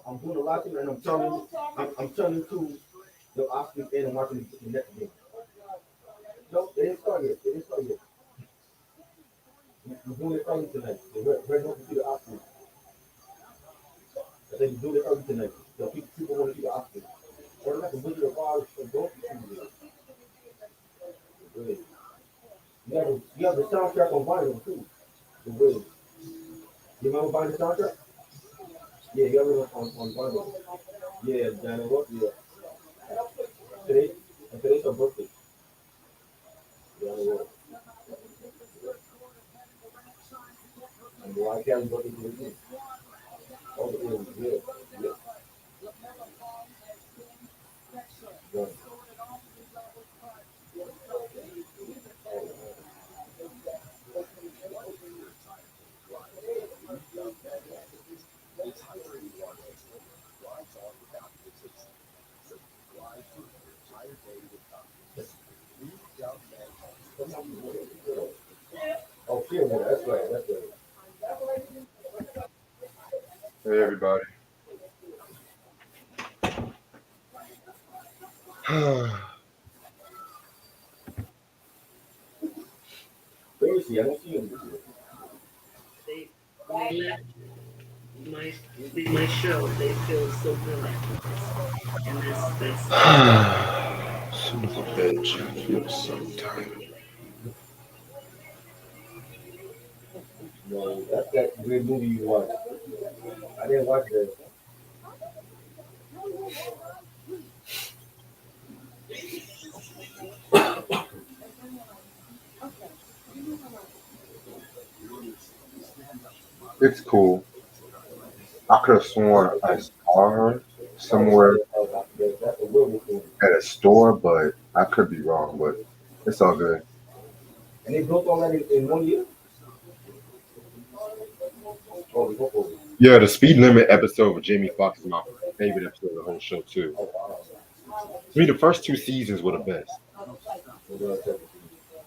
I'm doing a lot of things, and I'm turning to the Oscars and I'm watching the next game. No, they didn't start yet. They didn't start yet. We're doing it early tonight. We're going to see the Oscars. I think we're doing it early tonight. So people want to see the Oscars. Or like a Wizard of Oz or Dorothy movie. Really. You have the soundtrack on vinyl too. The Wiz. You remember buying the soundtrack? Yeah, you have it on vinyl. Yeah, Diana Ross. Yeah. Today, and today's her birthday. Diana Ross. And the White Cali birthday today. Oh, yeah, yeah, yeah. Oh, yeah, that's right. That's right. Hey everybody. Where is he? I don't see him. They left my my show. They feel so good, and that's Son of a bitch. I feel so tired. No, that's that weird movie you watched. I didn't watch that. It's cool. I could have sworn I saw her somewhere That's a werewolf movie. at a store, but I could be wrong. But it's all good. And they built all that in 1 year? Oh, the book over. Yeah, the speed limit episode with Jamie Foxx is my favorite episode of the whole show too. Oh, wow. To me, the first two seasons were the best. Hold on a second.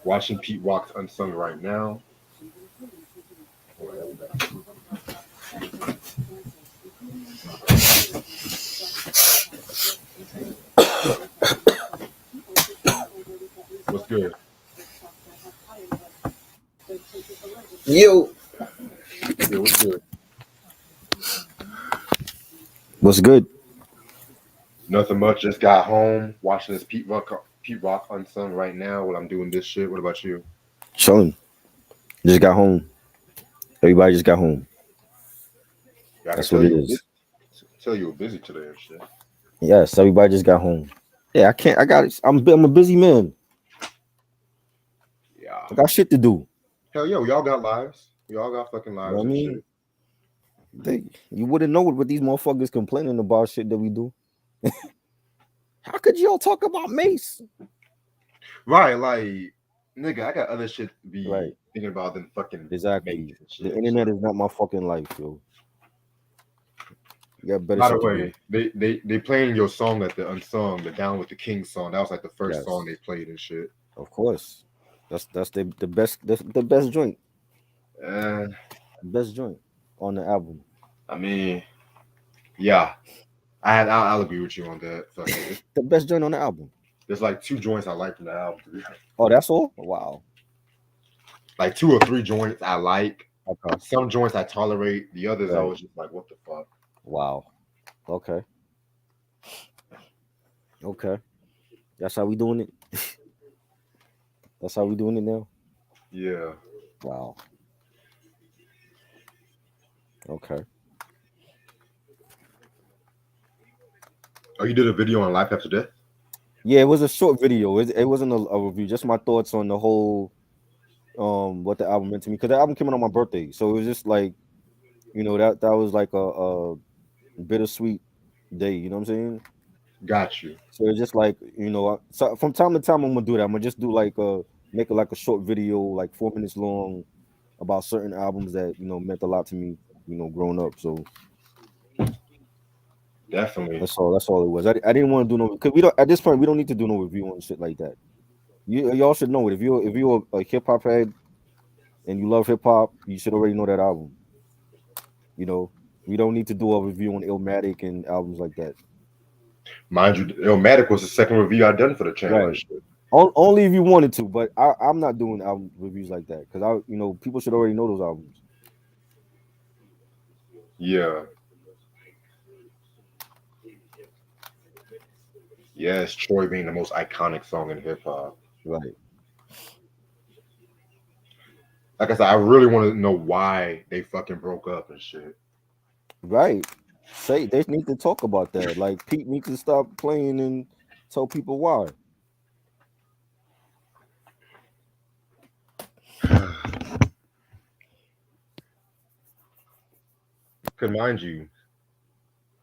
Watching Pete Rock's Unsung right now. What's good? Yo, Yeah, what's good? what's good? Nothing much. Just got home. Watching this Pete Rock Unsung right now while I'm doing this shit. What about you? Chilling. Just got home. Everybody just got home. Gotta That's what it is. tell you were busy today and shit. Yes, everybody just got home. Yeah, I can't. I got it. I'm a busy man. Yeah. I got shit to do. Hell yeah, we all got lives. We all got fucking You lives know what I and mean? shit. You wouldn't know what these motherfuckers complaining about shit that we do. How could y'all talk about Mace? Right, like, nigga, I got other shit to be Right. thinking about than fucking Exactly. Mace and shit. The internet is not my fucking life, yo. You got better By the shit to do. way, they playing your song at the Unsung, the Down with the King song. That was like the first Yes. song they played and shit. Of course. That's the best the best joint. Uh, Best joint on the album. I mean, yeah, I'll agree with you on that. Fucking, The best joint on the album. there's like two joints I like from the album. Oh, that's all? Wow. Like 2 or 3 joints I like. Okay. Some joints I tolerate. The others I Right. was just like, what the fuck? Wow. Okay. Okay. That's how we doing it. That's how we doing it now. Yeah. Wow. Okay. Oh, you did a video on Life After Death? Yeah, it was a short video. It wasn't a review. Just my thoughts on the whole what the album meant to me, because the album came out on my birthday, so it was just like, that was like a bittersweet day. You know what I'm saying? Got you. So it's just like, so from time to time I'm gonna do that. I'm gonna just do like make it like a short video, like 4 minutes long, about certain albums that meant a lot to me, growing up. So Definitely. that's all it was. I didn't want to do no, because we don't, at this point we don't need to do no review on shit like that. Y'all should know it. If you're a hip hop head and you love hip hop, you should already know that album. You know, we don't need to do a review on Illmatic and albums like that. Mind you, Illmatic was the second review I done for the channel and Right. shit. Only if you wanted to, but I'm not doing album reviews like that, because people should already know those albums. Yeah. Yes, Troy being the most iconic song in hip hop. Right. Like I said, I really want to know why they fucking broke up and shit. Right. They need to talk about that. Like, Pete needs to stop playing and tell people why. Cause mind you,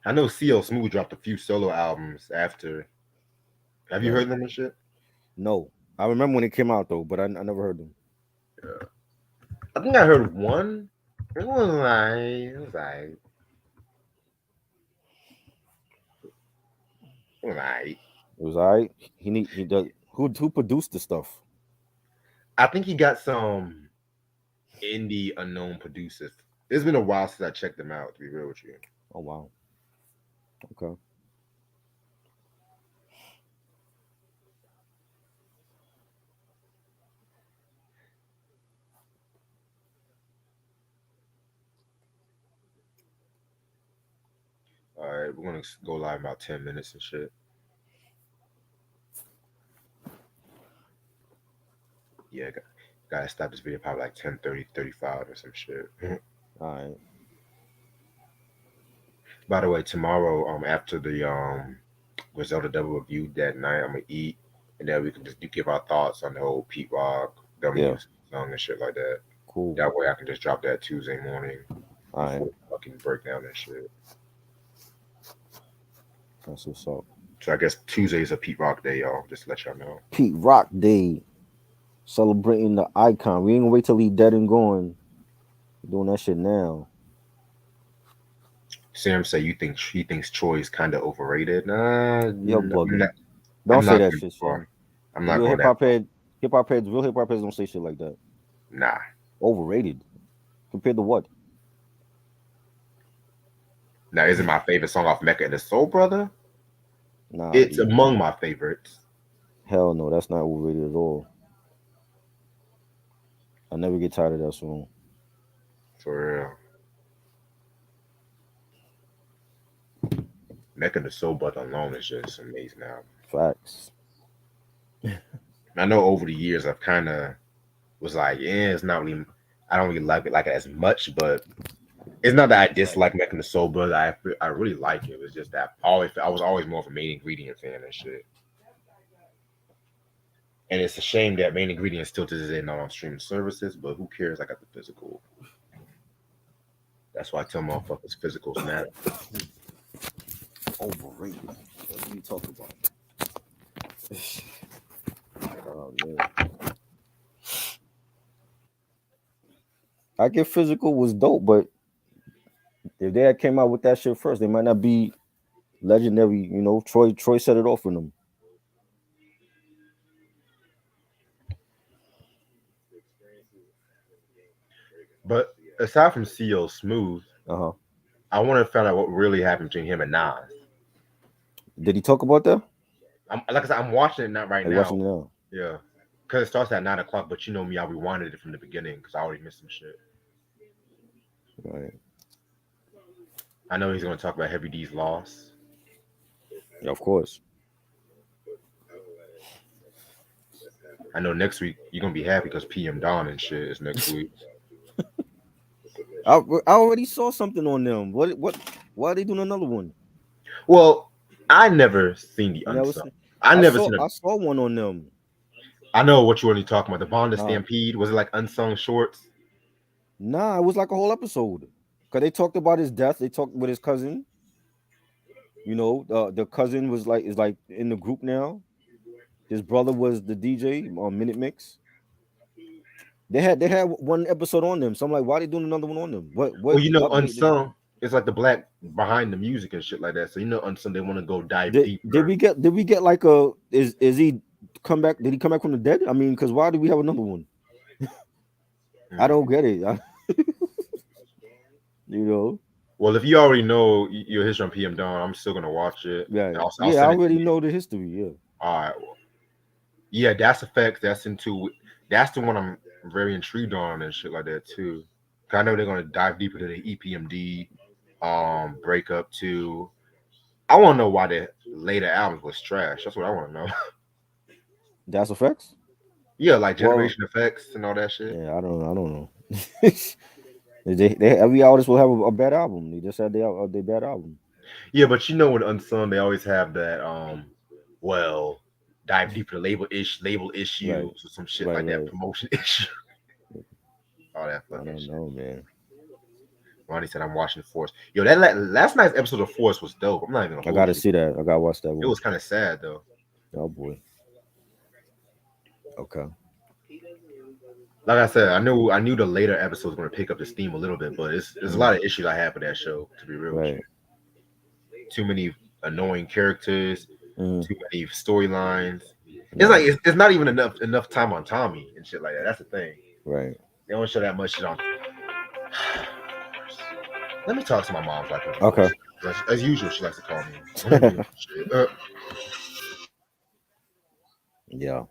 I know CL Smooth dropped a few solo albums after. Have you Right. heard them and shit? No, I remember when it came out though, but I never heard them. Yeah. I think I heard one. It was like, it was like, it was like. It was alright. He does. Who produced the stuff? I think he got some indie unknown producers. It's been a while since I checked them out, to be real with you. Oh wow. Okay. All right, we're gonna go live in about 10 minutes and shit. Yeah, gotta stop this video probably like 10:30, 35 or some shit. All right. By the way, tomorrow, after the Griselda double review that night, I'm gonna eat, and then we can just give our thoughts on the whole Pete Rock W song and shit like that. Cool. That way, I can just drop that Tuesday morning All right. before fucking breakdown and shit. That's what's up. So I guess Tuesday is a Pete Rock day, y'all. Just to let y'all know. Pete Rock Day, celebrating the icon. We ain't gonna wait till he dead and gone. We're doing that shit now. Sam say he thinks Troy is kind of overrated. Yo, bugging. I'm Don't say not that going shit, far. Sam. I'm not Real going hip that hop far. head, real hip hop heads don't say shit like that. Nah. Overrated. Compared to what? Now, is it my favorite song off Mecca and the Soul Brother? Nah. It's dude. among my favorites. Hell no, that's not overrated at all. I never get tired of that song. For real. Mecca and the Soul Brother alone is just amazing album. Facts. I know over the years I've kind of was like, yeah, it's not really, I don't really like it as much, but it's not that I dislike Mecca and the Soul Brother. I really like it. It was just that I was always more of a Main Ingredient fan and shit. And it's a shame that Main Ingredient still to this day not on streaming services, but who cares? I got the physical. That's why I tell motherfuckers physicals matter. Overrated. What are you talking about? Oh man. I Get Physical was dope, but if they had came out with that shit first, they might not be legendary. Troy set it off for them. But aside from CL Smooth, Uh-huh. I want to find out what really happened between him and Nas. Did he talk about that? Like I said, I'm watching it right now. Watching it now. Yeah. Because it starts at 9 o'clock, but you know me, I rewinded it from the beginning because I already missed some shit. Right. I know he's going to talk about Heavy D's loss. Yeah, of course. I know next week you're going to be happy because PM Dawn and shit is next week. I already saw something on them. What? Why are they doing another one? Well, I never seen the unsung. I never seen I saw one on them. I know what you were talking about. The Bond and Nah, Stampede. Was it like unsung shorts? nah, it was like a whole episode. Cause they talked about his death. They talked with his cousin. You know, the cousin was like is like in the group now. His brother was the DJ on Minute Mix. They had one episode on them. So I'm like, why are they doing another one on them? Well, What you know, update did unsung. It's like the black behind the music and shit like that. So you know, unsung. They want to go dive deeper. did we get like a is he come back? Did he come back from the dead? I mean, because why do we have another one? I Mm. don't get it. You know, Well, if you already know your history on PM Dawn, I'm still gonna watch it. yeah, I'll yeah. I send it to already you. know the history. Yeah, All right. Well, yeah, that's effects. That's into. That's the one I'm very intrigued on and shit like that too. 'Cause I know they're gonna dive deeper to the EPMD, breakup too. I want to know why the later albums was trash. That's what I want to know. that's effects. Yeah, like Well, Generation Effects and all that shit. yeah, I don't know. Every artist will have a bad album. They just had their bad album. Yeah, but you know, with Unsung, they always have that. Well, dive deeper to label Right, issues or some shit right, like that, right. promotion issue, all that I fucking don't shit. know, man. Ronnie said, "I'm watching Force." Yo, that last night's episode of Force was dope. I'm not even gonna I hold gotta you. see that. I gotta watch that It one. was kind of sad though. Oh boy. Okay. Like I said, I knew the later episodes were gonna pick up the steam a little bit, but there's a Mm, lot of issues I have with that show. To be real with you, right. too many annoying characters, Mm, too many storylines. It's like right. it's not even enough time on Tommy and shit like that. That's the thing. Right. They don't show that much shit on. Let me talk to my mom's like a Okay. divorce. As usual, she likes to call me. Let me mute this shit. Yeah.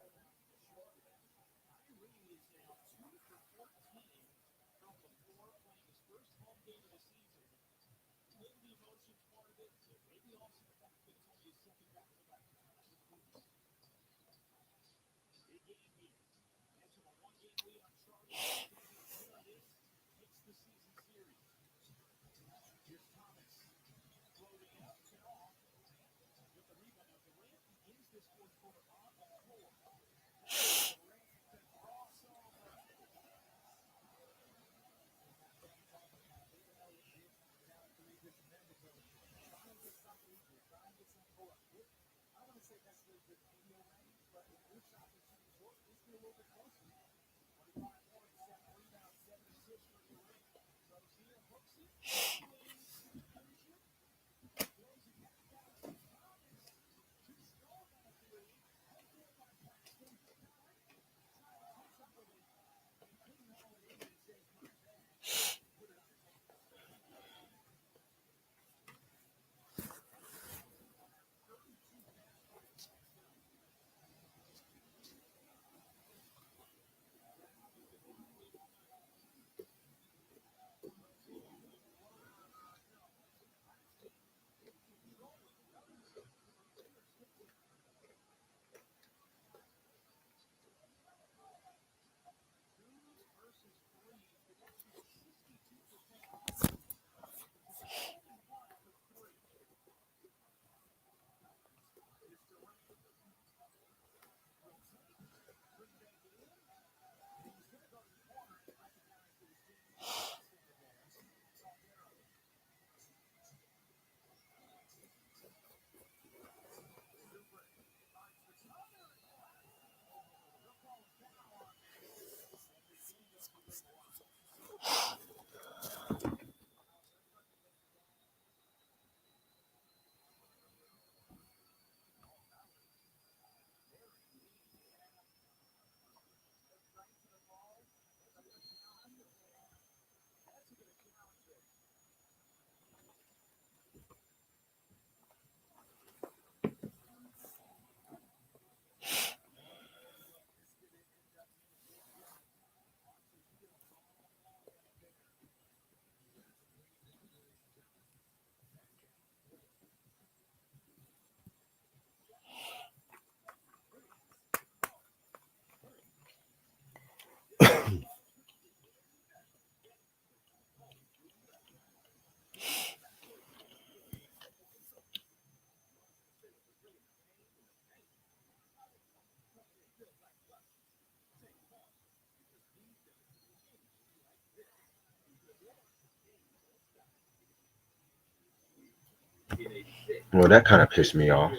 Well, that kind of pissed me off.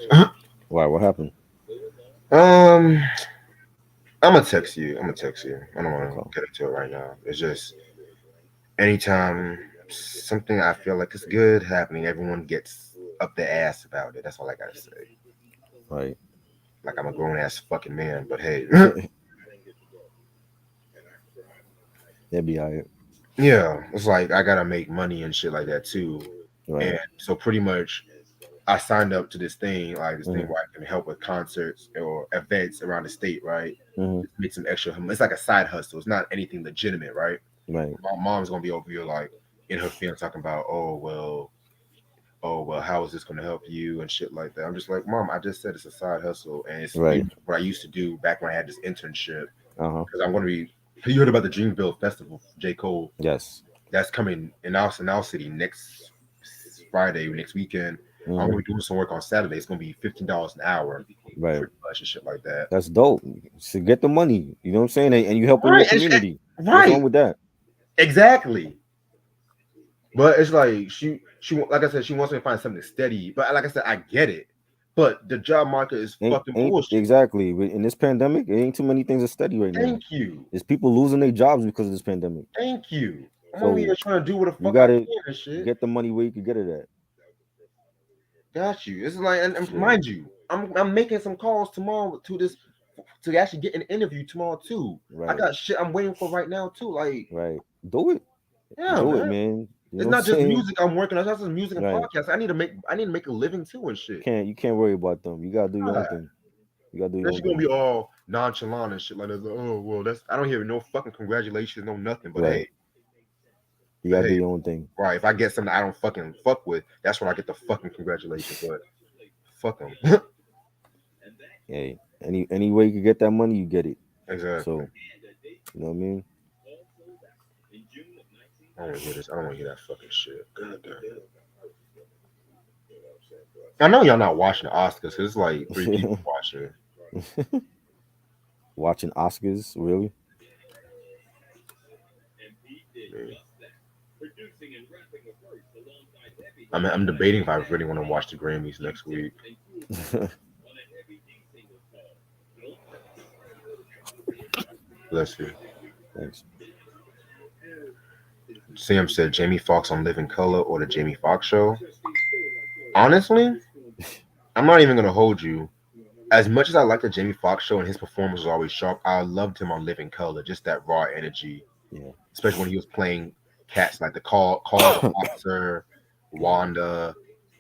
Why? What happened? um, I'm gonna text you. I'm gonna text you. I don't want to Okay. get into it right now. It's just anytime something I feel like is good happening, everyone gets up their ass about it. That's all I gotta say. Right. Like I'm a grown ass fucking man, but hey, That'd be alright. yeah, it's like I gotta make money and shit like that too. Right. And so pretty much I signed up to this thing, like this thing Mm-hmm. where I can help with concerts or events around the state, right? Mm-hmm. Just make some extra. It's like a side hustle. It's not anything legitimate, right? Right. My mom's gonna be over here like in her feelings talking about, oh well, how is this gonna help you and shit like that. I'm just like, Mom, I just said it's a side hustle and it's Right. what I used to do back when I had this internship Uh-huh. because I'm gonna be. You heard about the Dreamville Festival, J. Cole? Yes. That's coming in our city next Friday, next weekend. I'm Mm-hmm. gonna be doing some work on Saturday. It's gonna be $15 an hour, Right. pretty much, and shit like that. That's dope. So get the money. You know what I'm saying? And you helping your Right, community. What's right, wrong with that? exactly. But it's like like I said, she wants me to find something steady. But like I said, I get it. But the job market is fucking Ain't bullshit. exactly in this pandemic. It ain't too many things are steady right now. Thank you, There's people losing their jobs because of this pandemic. thank you. I'm over So here trying to do what the you fuck I gotta can and shit. get the money where you can get it at. Got you. It's like, and Yeah. mind you, I'm making some calls tomorrow to this to actually get an interview tomorrow too. I Right. got shit I'm waiting for right now too. Like, Right. Do it. yeah, Do it, man. man. You It's know what not I'm just saying? music I'm working on. It's not just music and Right. podcasts. I need to make a living too and shit. You can't worry about them. You gotta do your own God. thing. You gotta do your Then own she gonna thing. be all nonchalant and shit like that. Oh well, that's I don't hear no fucking congratulations, no nothing. Right. You But gotta do hey, your own thing. right. If I get something I don't fucking fuck with, that's when I get the fucking congratulations. But fuck them. Hey, any way you can get that money, you get it. Exactly. So you know what I mean? I don't want to hear this. I don't want to hear that fucking shit. God damn. I know y'all not watching the Oscars because it's like 3 people watching. Watching Oscars, really? Yeah. I'm debating if I really want to watch the Grammys next week. Let's see. Thanks. Sam said Jamie Foxx on Living Color or the Jamie Foxx Show. Honestly, I'm not even gonna hold you. As much as I like the Jamie Foxx Show and his performance was always sharp, I loved him on Living Color. Just that raw energy, Yeah. especially when he was playing cats like the Call the Boxer, Wanda,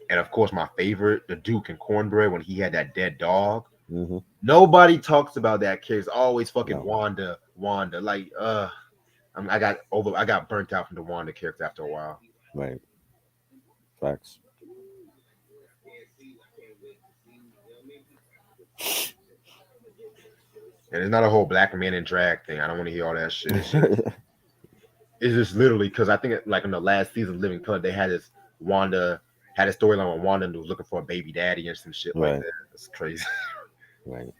and of course my favorite, the Duke and Cornbread when he had that dead dog. Mm-hmm. Nobody talks about that kid. It's always fucking No. Wanda, Wanda. Like, I got burnt out from the Wanda character after a while. Right. Facts. And it's not a whole black man in drag thing. I don't want to hear all that shit. It's just literally because I think like in the last season of Living Color, they had this Wanda had a storyline where Wanda was looking for a baby daddy and some shit like Right. that. It's crazy. Right.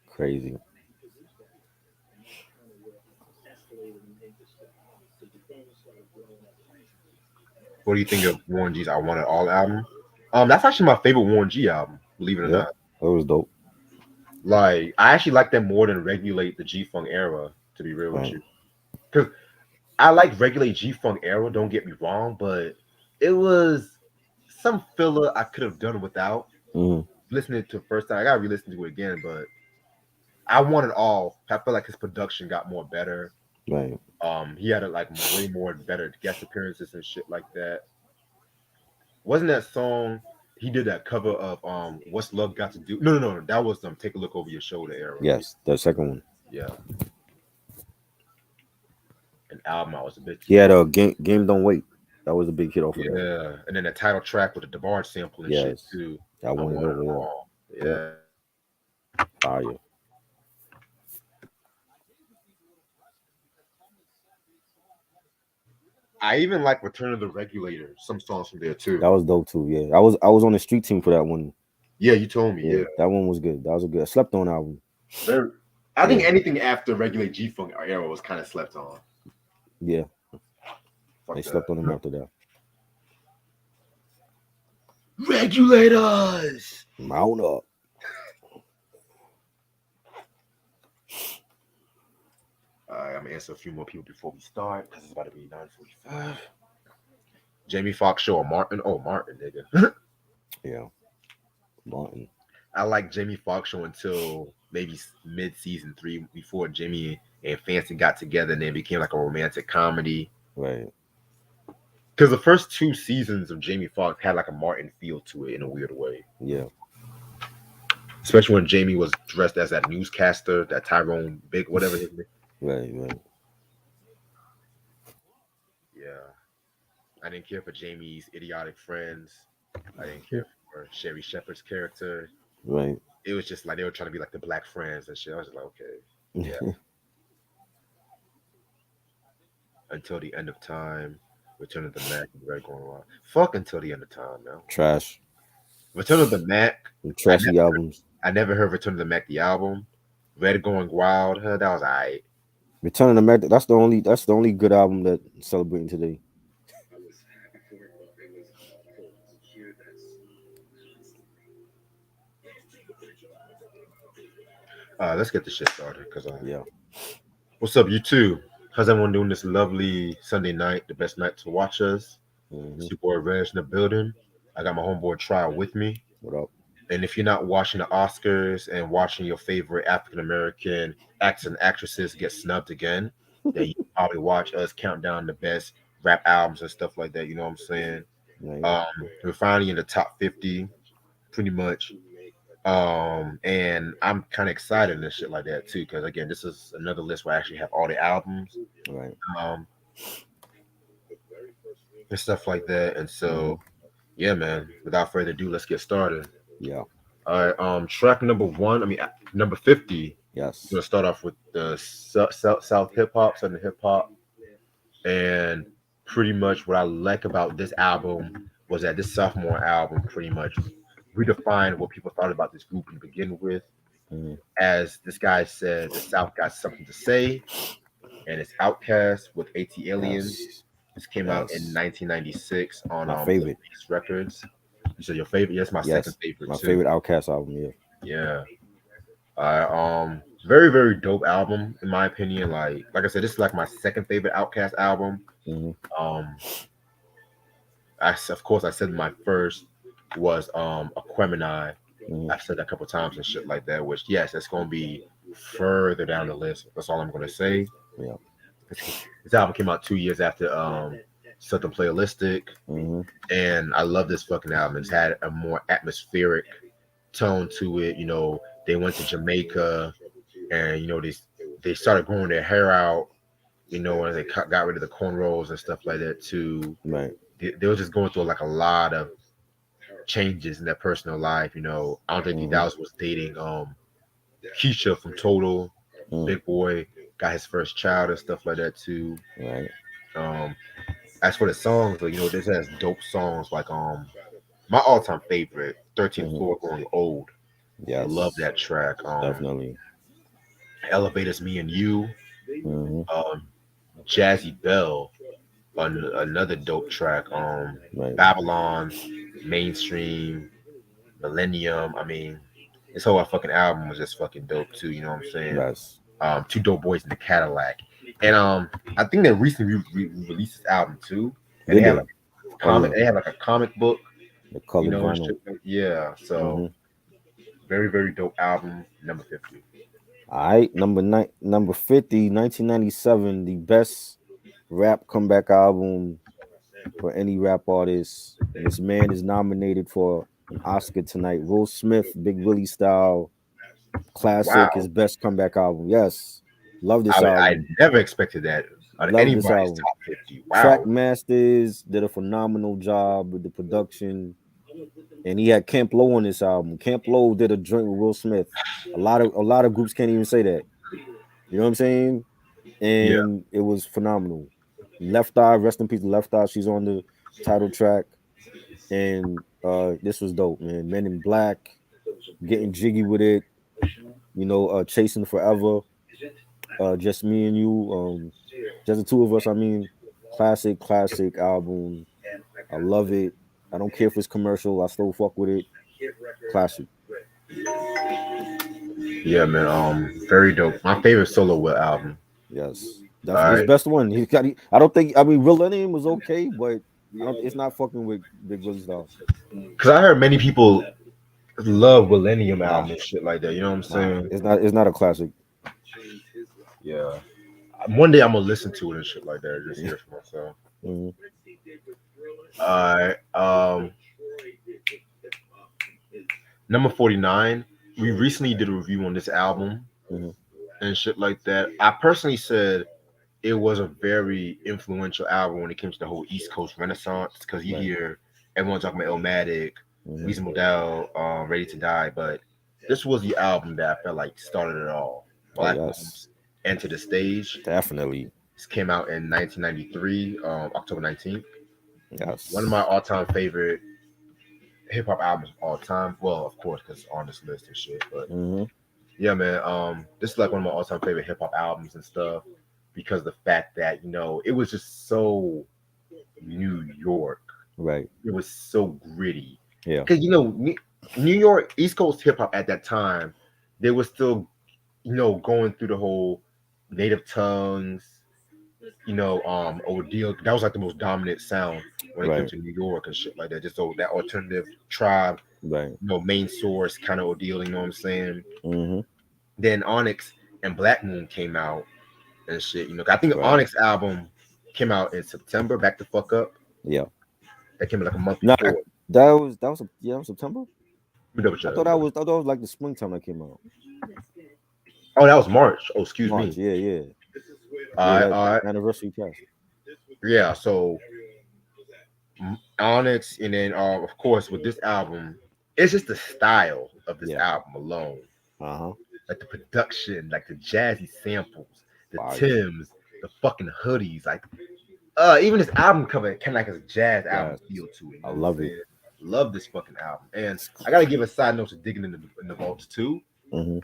Crazy. What do you think of Warren G's I Want It All album? That's actually my favorite Warren G album, believe it or Yeah. not. That was dope. Like I actually like that more than Regulate the G Funk era, to be real with Right. you. Because I like Regulate G Funk era, don't get me wrong, but it was some filler I could have done without. Mm-hmm. Listening to it first time, I gotta re-listen to it again, but I want it all. I feel like his production got more better. Right. He had like way more better guest appearances and shit like that. Wasn't that song he did that cover of What's Love Got to Do? No. That was Take a Look Over Your Shoulder era. Yes. The second one. Yeah. An album I was a bit He had a game Don't Wait. That was a big hit off of that. yeah. And then the title track with the DeBarge sample and shit Yes. too. That I one want hit it war. all. Yeah. Yeah. Fire. I even like Return of the Regulator. Some songs from there too. That was dope too. Yeah. I was on the street team for that one. Yeah, you told me. Yeah. Yeah. That one was good. That was a good. I slept on album. I think Yeah. anything after Regulate G Funk era was kind of slept on. Yeah. Fuck They that. slept on him after that. Regulators. Mount up. All right, I'm gonna answer a few more people before we start because it's about to be 9:45. Jamie Foxx show or Martin? Oh, Martin, nigga. Yeah, Martin. I like Jamie Foxx show until maybe mid season three before Jimmy and Fancy got together and then became like a romantic comedy. Right. Because the first two seasons of Jamie Foxx had like a Martin feel to it in a weird way. Yeah. Especially when Jamie was dressed as that newscaster, that Tyrone Big, whatever his name. Right. Right. Yeah. I didn't care for Jamie's idiotic friends. I didn't care for Sherry Shepherd's character. Right. It was just like they were trying to be like the black friends and shit. I was just like, okay. Yeah. Until the end of time. Return of the Mac, Red going on. Fuck Until the End of Time, man. Trash. Return of the Mac. Trashy albums. I never heard Return of the Mac the album. Red Going Wild, that was alright. Return of the Mac. That's the only good album that celebrating today. Let's get this shit started. Yeah. What's up, you two? How's everyone doing this lovely Sunday night? The best night to watch us. It's your boy Reg in the building. I got my homeboy Trial with me. What up? And if you're not watching the Oscars and watching your favorite African American actors and actresses get snubbed again, then you probably watch us count down the best rap albums and stuff like that. You know what I'm saying? Right. We're finally in the top 50, pretty much. And I'm kind of excited and shit like that too, because again, this is another list where I actually have all the albums, Right. And stuff like that. And so, yeah, man. Without further ado, let's get started. Yeah. All right. Track number one. Number 50. Yes. We're gonna start off with the South hip hop, Southern hip hop, and pretty much what I like about this album was that this sophomore album pretty much redefined what people thought about this group to begin with. As this guy said, the South got something to say, and it's Outkast with AT Aliens. Yes. This came out in 1996 on my favorite Beast Records. You said your favorite? Yes, my second favorite. My too. favorite Outkast album. Yeah. Very very dope album in my opinion. Like I said, this is like my second favorite Outkast album. Of course I said my first was Aquemini. I've said that a couple times and shit like that. Which yes, that's gonna be further down the list. That's all I'm gonna say. Yeah. This album came out 2 years after Something Playalistic, and I love this fucking album. It's had a more atmospheric tone to it. You know, they went to Jamaica, and you know they started growing their hair out. You know, and they got rid of the cornrows and stuff like that too. Right. They were just going through like a lot of changes in their personal life. You know, Andre 3000 was dating Keisha from Total. Big Boy got his first child and stuff like that too. Right. As for the songs, you know, this has dope songs like my all-time favorite, 13th Floor Growing Old. Yeah, I love that track. Definitely. Elevators, Me and You. Jazzy Bell, another dope track. Right. Babylon, Mainstream, Millennium. I mean, this whole fucking album was just fucking dope too. You know what I'm saying? Yes. Two Dope Boys in the Cadillac, and I think they recently released this album too. And they have like a comic. They have like a comic book. The color, you know, vinyl. Yeah. So very very dope album. Number 50. All right, number 50, 1997, the best rap comeback album for any rap artist. And this man is nominated for an Oscar tonight. Will Smith, Big Willie Style, classic, Wow. his best comeback album. Yes, love this album. I never expected that on anybody's top 50. Wow. Track Masters did a phenomenal job with the production. And he had Camp Lo on this album. Camp Lo did a joint with Will Smith. A lot of groups can't even say that. You know what I'm saying? And it was phenomenal. Left Eye, rest in peace, Left Eye. She's on the title track. And this was dope, man. Men in Black, getting jiggy with it. You know, Chasing Forever. Just Me and You. Just the two of us. I mean, classic album. I love it. I don't care if it's commercial. I still fuck with it. Classic. Yeah, man. Very dope. My favorite solo Will album. Yes, All definitely his right, best one. He got. I don't think. I mean, Millennium was okay, but I don't. It's not fucking with Big Willie style. because I heard many people love Millennium Nah, album and shit like that. You know what I'm nah. saying? It's not. It's not a classic. Yeah. One day I'm gonna listen to it and shit like that. Just hear it for myself. Hmm. All right. Number 49. We recently did a review on this album Hmm. and shit like that. I personally said it was a very influential album when it came to the whole East Coast Renaissance because you Right. hear everyone talking about Illmatic, Hmm. Reasonable Doubt, Ready to Die, but this was the album that I felt like started it all. Oh Black yes, Moms Enter the Stage. definitely. This came out in 1993, October 19th. One of Yes. my all-time favorite hip hop albums of all time. Well, of course, because it's on this list and shit. But Hmm. yeah, man, this is like one of my all-time favorite hip hop albums and stuff because of the fact that it was just so New York. Right. It was so gritty Yeah. because New York East Coast hip hop at that time, they were still going through the whole native tongues. Ordeal. That was like the most dominant sound when it came Right. to New York and shit like that. Just so that alternative tribe, Right. main source kind of ordeal. You know what I'm saying? Hmm. Then Onyx and Black Moon came out and shit. I think Right. Onyx album came out in September. Back the fuck up. Yeah. That came out like a month No, before. yeah, September. Let me double I check. thought that was like the springtime that came out. Oh, that was March. Oh, excuse March. me. Yeah. Yeah. All Yeah. right, That all right. anniversary cast. Yeah. So Onyx, and then of course with this album, it's just the style of this Yeah. album alone. Uh huh. Like the production, like the jazzy samples, the Fire. Tims, the fucking hoodies, like even this album cover kind of like a jazz album Yes. feel to it. You I know what I'm love it. saying? Love this fucking album, and I gotta give a side note to digging in the vaults too. Hmm.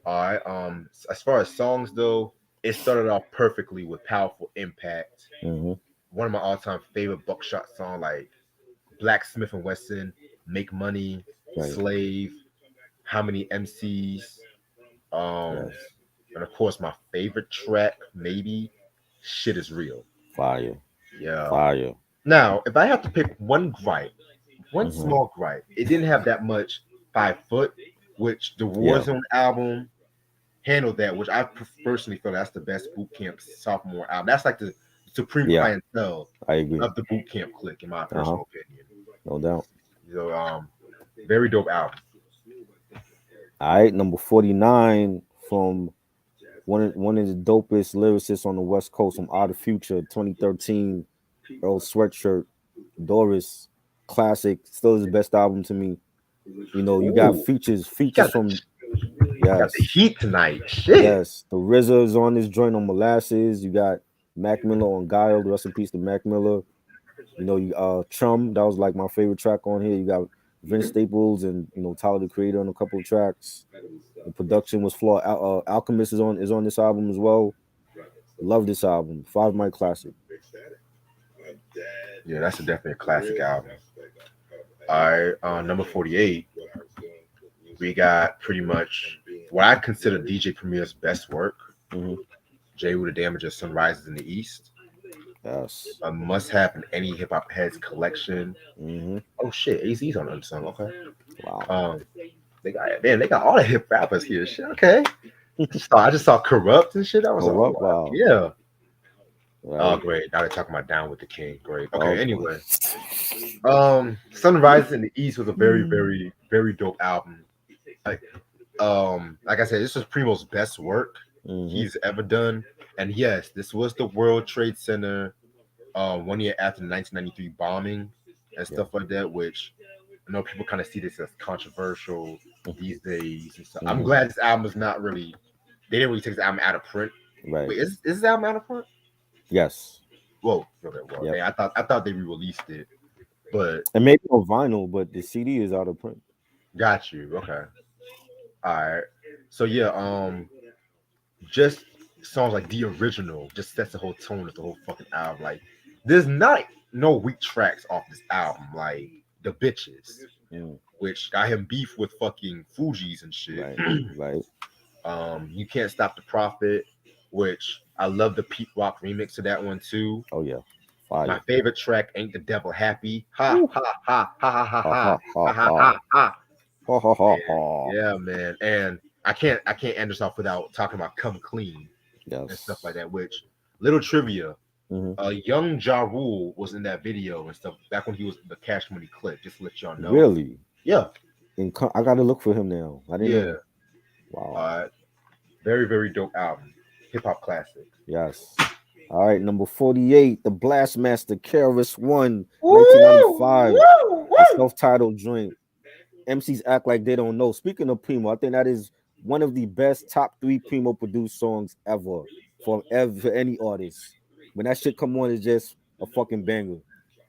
All right, as far as songs though, it started off perfectly with "Powerful Impact," Hmm. one of my all-time favorite Buckshot song, like Black Smith and Wesson, "Make Money," Right. "Slave," "How Many MCs," um, Yes. and of course my favorite track, maybe "Shit Is Real." Fire. Yeah. Fire. Now, if I have to pick one gripe, one Hmm. small gripe, it didn't have that much 5 foot, which the Yeah. Warzone album handled that, which I personally feel that's the best boot camp sophomore album. That's like the supreme Yeah. clientele I agree. of the boot camp clique, in my Uh huh. personal opinion. No doubt. So, very dope album. All right. Number 49 from one of the dopest lyricists on the West Coast from Out of Future, 2013. Earl Sweatshirt, Doris, classic. Still his best album to me. You got Ooh, features got from the yes, heat tonight. Shit. yes. The RZA is on this joint on Molasses. You got Mac Miller on Guile. Rest in peace to Mac Miller. You Chum. That was like my favorite track on here. You got Vince Staples and Tyler the Creator on a couple of tracks. The production was flawed. Alchemist is on this album as well. Love this album. 5 mic classic. Yeah, that's definitely a classic album. All right, number 48, we got pretty much what I consider DJ Premier's best work. Hmm. Jay with the Damages, Sunrises in the East. Yes. A must-have in any hip hop heads collection. Hmm. Oh shit, AZ's on Unsung. Okay. Wow. They got all the hip rappers here. Shit. Okay. I just saw Corrupt and shit. I was like, oh, Corrupt. Wow. yeah. Oh, Right. great. Now they're talking about Down with the King. Great. Okay. Okay. Anyway, Sunrise in the East was a very, very, very dope album. Like, like I said, this was Primo's best work Hmm. he's ever done. And yes, this was the World Trade Center, 1 year after the 1993 bombing and stuff like that, which I know people kind of see this as controversial these days. And stuff. I'm Mhm. glad this album is not really. They didn't really take this album out of print. Right. Wait, is this album out of print? Yes. Whoa, okay, well, Yep. hey, I thought they re-released it, but And maybe on vinyl, but the CD is out of print. got you. Okay, all right. So yeah, just songs like the original just sets the whole tone of the whole fucking album. Like, there's not no weak tracks off this album. Like, the bitches, Mm. which got him beef with fucking Fuji's and shit. Right. Right. You Can't Stop the Prophet, which I love the Pete Rock remix to that one too. Oh yeah. My Fire. favorite track, Ain't the Devil Happy. Ha Woo. ha ha ha ha ha Ha ha ha ha ha ha ha. ha ha. Ha ha ha Man, ha. yeah, man. And I can't end this off without talking about Come Clean and stuff like Yes. that. Which little trivia, Mm-hmm. young Ja Rule was in that video and stuff back when he was the Cash Money Clip. Just to let y'all know. Really? Yeah, I gotta look for him now. I didn't yeah. know. Wow. Uh, very very dope album, hip hop classic. Yes. All right, number 48, the Blastmaster Keras One, Woo! 1995, Woo! the Woo! self-titled joint. MCs act like they don't know. Speaking of Primo, I think that is one of the best top three Primo produced songs ever for any artist. When that shit come on, it's just a fucking banger.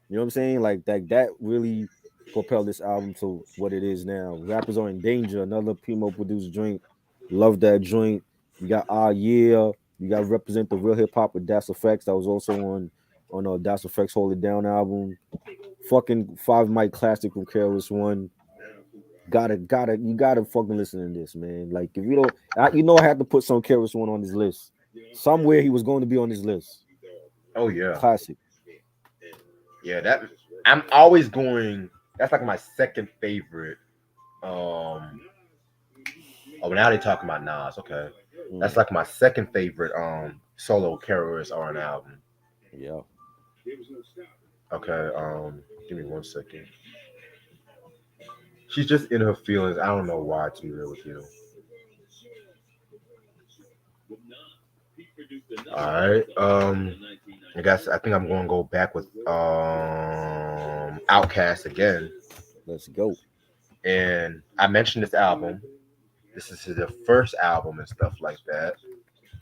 You know what I'm saying? Like that really propelled this album to what it is now. Rappers Are in Danger, another Primo produced joint. Love that joint. You got Ah Yeah. You got Represent the Real Hip Hop with Das Effects. That was also on Das Effects Hold It Down album. Fucking 5 mic classic from Careless One. You gotta fucking listen to this, man. Like if you don't, I had to put some Careless One on this list. Somewhere he was going to be on this list. Oh yeah, Classic. yeah. That I'm always going. That's like my second favorite. Oh, now they talking about Nas. Okay, that's Mm, like my second favorite. Solo carriers are an album. yeah. Okay. Give me 1 second. She's just in her feelings. I don't know why. To be real with you. All right. I think I'm going to go back with Outcast again. Let's go. And I mentioned this album. This is the first album and stuff like that.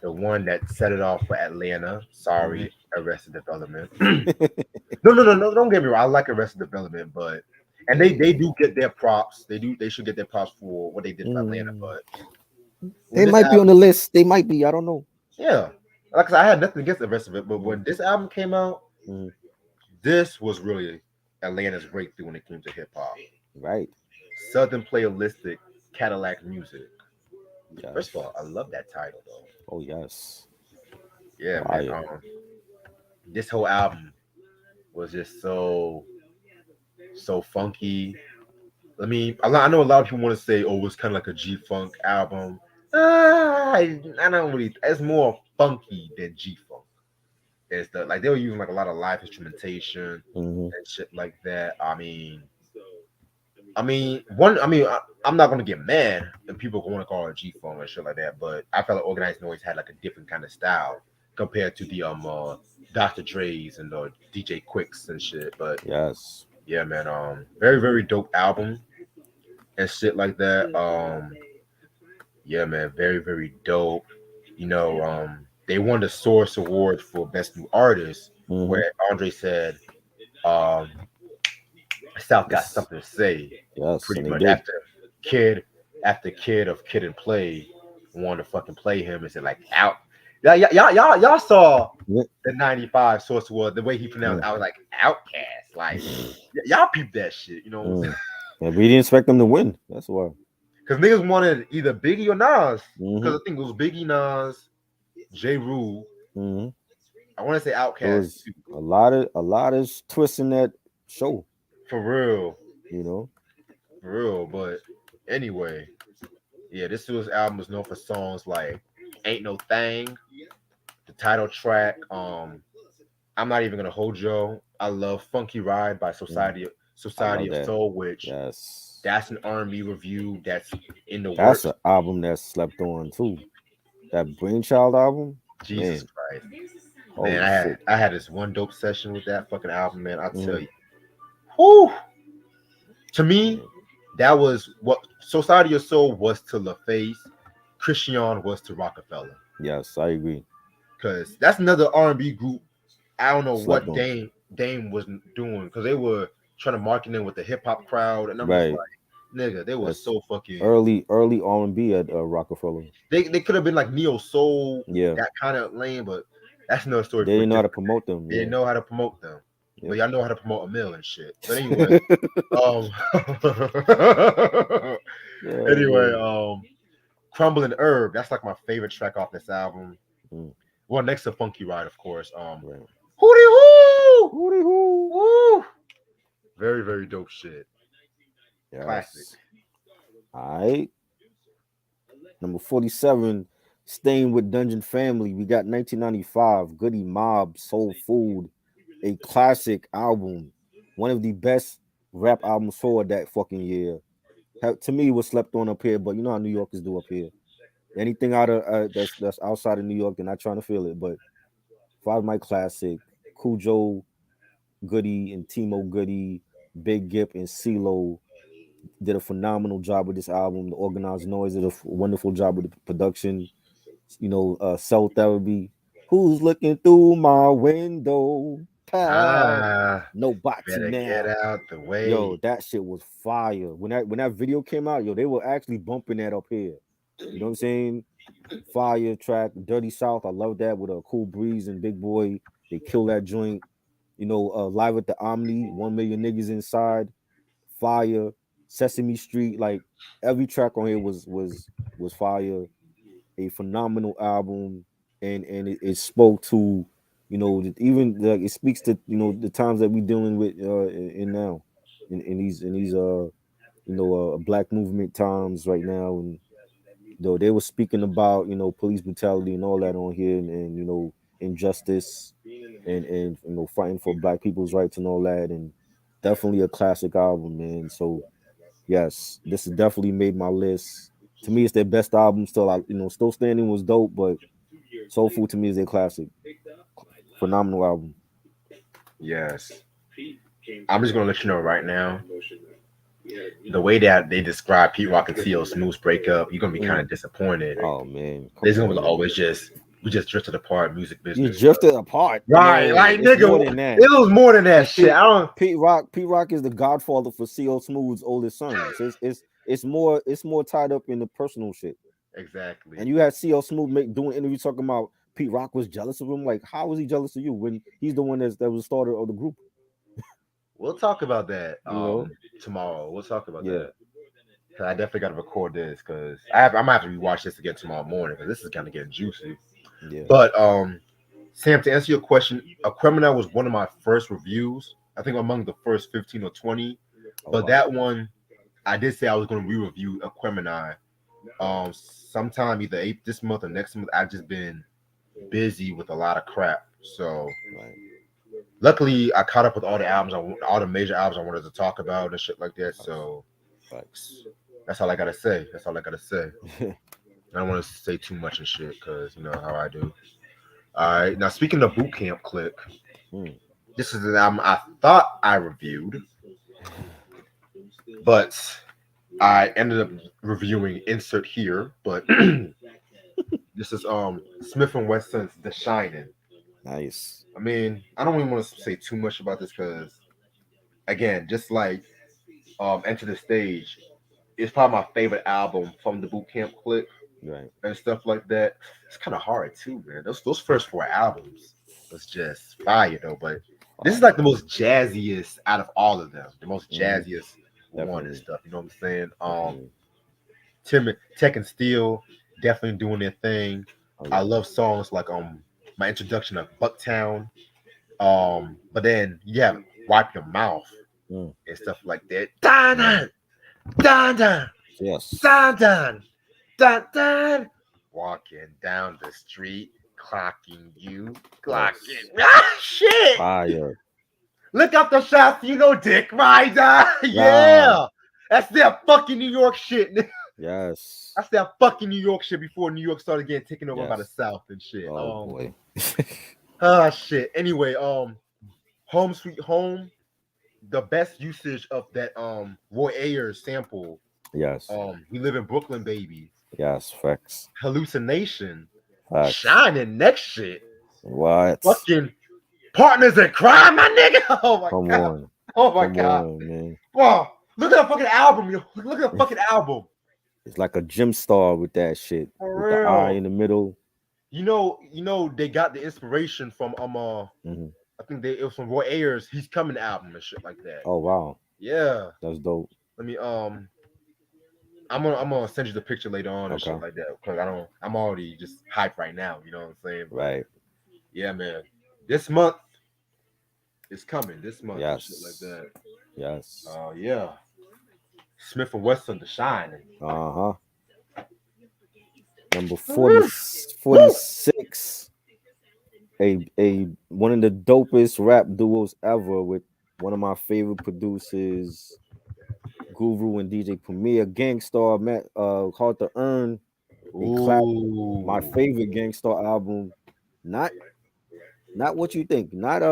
The one that set it off for Atlanta. Mhm. Sorry, Arrested Development. No. Don't get me wrong. I like Arrested Development, but and they Yeah. do get their props. They should get their props for what they did for Atlanta. Mm. But when They this might be on album, the list. They might be. I don't know. yeah, like I said, I had nothing against the rest of it, but Mm, when this album came out, mm, this was really Atlanta's breakthrough when it came to hip hop. right. Southern playalistic Cadillac music. First of Yes. all, I love that title though. Oh yes. Yeah, man. Fire. This whole album was just so funky. I know a lot of people want to say, "Oh, it's kind of like a G Funk album." I don't really. It's more funky than G Funk. It's like they were using like a lot of live instrumentation Hmm. and shit like that. I'm not gonna get mad and people want to call it G Funk and shit like that, but I felt like Organized Noise had like a different kind of style compared to the Dr. Dre's and the DJ Quicks and shit. But Yes. yeah, man, very very dope album and shit like that. Yeah, man, very very dope. They won the Source Award for Best New Artist, Hmm. where Andre said, um, South got This. something to say. Yes, Pretty and they much did. Kid Kid of Kid and Play wanted to fucking play him and said like out. Y'all saw Yeah. the '95 Source Award the way he pronounced. Mm. I was like Outcast, like y'all peep that shit, you know? Mm. And we didn't expect them to win. That's why. Because niggas wanted either Biggie or Nas. Hmm. Because I think it was Biggie, Nas, J. Rule. Hmm. I want to say It Outcast was a lot of twists in that show. for real, You know. for real. But anyway, yeah, this was album was known for songs like "Ain't No Thing," the title track. I'm not even gonna hold you. I love "Funky Ride" by Mm. I Society love of that. Soul, which Yes. that's an R&B review that's in the That's works. an album that slept on too. That Brainchild album, Jesus man. Christ, man! Holy shit. I had this one dope session with that fucking album, man. I tell Mhm. you, whew, to me, that was what Society of Soul was to LaFace, Christian was to Rockefeller. Yes, I agree. Cause that's another R&B group. I don't know Slept what on. Dame was doing because they were trying to market in with the hip hop crowd, and I'm just Right. like, nigga, they were That's so fucking. early R&B at Rockefeller. They could have been like neo soul, Yeah. that kind of lane, but that's another story They for a didn't know how to different. promote them. They didn't Yeah. know how to promote them. But y'all know how to promote a mill and shit. But anyway, um, Yeah, anyway, man. Crumbling Herb. That's like my favorite track off this album. Mm, Well, next to Funky Ride, of course. right. Hootie hoo, Hootie hoo. woo. Very, very dope shit. Classic. Yes. All right. Number 47, staying with Dungeon Family. We got 1995, Goody Mob, Soul Food, a classic album. One of the best rap albums for that fucking year. To me, it was slept on up here, but you know how New Yorkers do up here. Anything out of that's outside of New York, they're not trying to feel it. But Five My Classic, Cujo, Goody, and Timo Goody, Big Gip, and CeeLo did a phenomenal job with this album. The Organized Noise did a wonderful job with the production. Cell Therapy. Who's looking through my window? Pal. Ah, Nobody better get now. out the Yo, way. that shit was fire. When that video came out, yo, they were actually bumping that up here. You know what I'm saying? Fire track, Dirty South. I love that with a Cool Breeze and Big Boy. They kill that joint. Live at the Omni, 1 million niggas inside. Fire, Sesame Street. Like every track on here was fire. A phenomenal album, and it spoke to, even like it speaks to the times that we dealing with in now, in these black movement times right now, and though they were speaking about police brutality and all that on here, and injustice, and fighting for black people's rights and all that, and definitely a classic album, man. So yes, this has definitely made my list. To me, it's their best album. Still, Still Standing was dope, but Soul Food to me is their classic. Phenomenal album. Yes. I'm just gonna let you know right now. The way that they describe Pete Rock and T.O. Smooth's breakup, you're gonna be kind of disappointed. Oh man, There's gonna be always we just drifted apart, music you business. drifted apart, Right? man. Like It's nigga, more than that. it was more than that shit. I don't. Pete Rock is the godfather for C.O. Smooth's oldest son. It's more tied up in the personal shit. Exactly. And you had C.O. Smooth doing interviews talking about Pete Rock was jealous of him. Like, how was he jealous of you when he's the one that was the starter of the group? We'll talk about that You tomorrow. We'll talk about Yeah. that. 'Cause I definitely got to record this because I'm gonna have to rewatch this again tomorrow morning because this is kind of getting juicy. Yeah. But Sam, to answer your question, Aquemini was one of my first reviews. I think among the first 15 or 20. But that one, I did say I was going to re-review Aquemini. Sometime either this month or next month. I've just been busy with a lot of crap. So luckily, I caught up with all the albums, all the major albums I wanted to talk about and shit like that. So that's all I gotta say. That's all I gotta say. I don't want to say too much and shit because you know how I do. All right. Now speaking of Boot Camp Click, this is an album I thought I reviewed, but I ended up reviewing insert here. But this is Smith and Wesson's The Shining. Nice. I mean, I don't even want to say too much about this because, again, just like Enter the Stage, it's probably my favorite album from the Boot Camp Click, and stuff like that. It's kind of hard too, man. Those first 4 albums was just fire though. But this is like the most jazziest out of all of them. The most jazziest one and stuff. You know what I'm saying? Tech and Steel definitely doing their thing. I love songs like my introduction of Bucktown. But then you have Wipe Your Mouth and stuff like that. Dun dun dun dun. Yes. Dun dun dun dun. Walking down the street, clocking you, clocking. Ah, shit! Fire. Look up the shots, you know, Dick Rider. Yeah, that's that fucking New York shit. Yes. That's that fucking New York shit before New York started getting taken over by the South and shit. Oh boy. Shit. Anyway, Home Sweet Home, the best usage of that Roy Ayers sample. Yes. We Live in Brooklyn, baby. Yes, facts. Hallucination. Facts. Shining next shit. What? Fucking Partners in Crime, my nigga. Oh my god. On. Oh my god. On, man. Wow. Look at that fucking album, yo. Look at the fucking album. It's like a gem star with that shit. For with real. The eye in the middle. You know, they got the inspiration from I think it was from Roy Ayers. He's coming album and shit like that. Oh wow, Yeah. that's dope. Let me I'm gonna send you the picture later on and Okay, shit like that because I'm already just hyped right now. You know what I'm saying? But right. yeah, man. This month is coming. This month and shit like Yes, that. yes. Yeah. Smith and Wesson, The Shining. Uh-huh. Number Woo! 40, 46. A one of the dopest rap duos ever with one of my favorite producers, Guru and DJ Premier, Gangstar, Hard to Earn, a clap. My Ooh. favorite Gangstar album. Not not what you think. Not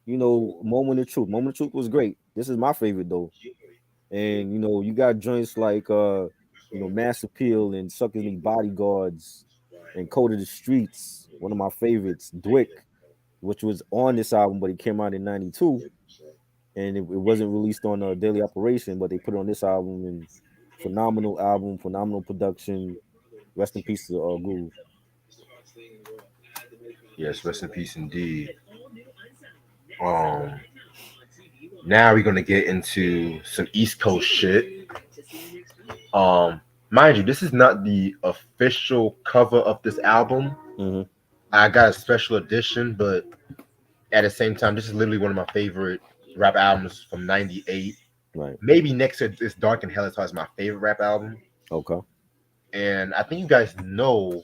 Moment of Truth. Moment of Truth was great. This is my favorite though. And you got joints like Mass Appeal and Suckers Need Bodyguards and Code of the Streets, one of my favorites, Dwick, which was on this album, but it came out in '92 and it wasn't released on Daily Operation, but they put it on this album and album, phenomenal production. Rest in peace to Guru. Yes, rest in peace indeed. Um, Now we're gonna get into some East Coast shit. Um, Mind you, this is not the official cover of this album. Hmm. I got a special edition, but at the same time, this is literally one of my favorite rap albums from '98. Right. Maybe next to this Dark and Hell is my favorite rap album. Okay. And I think you guys know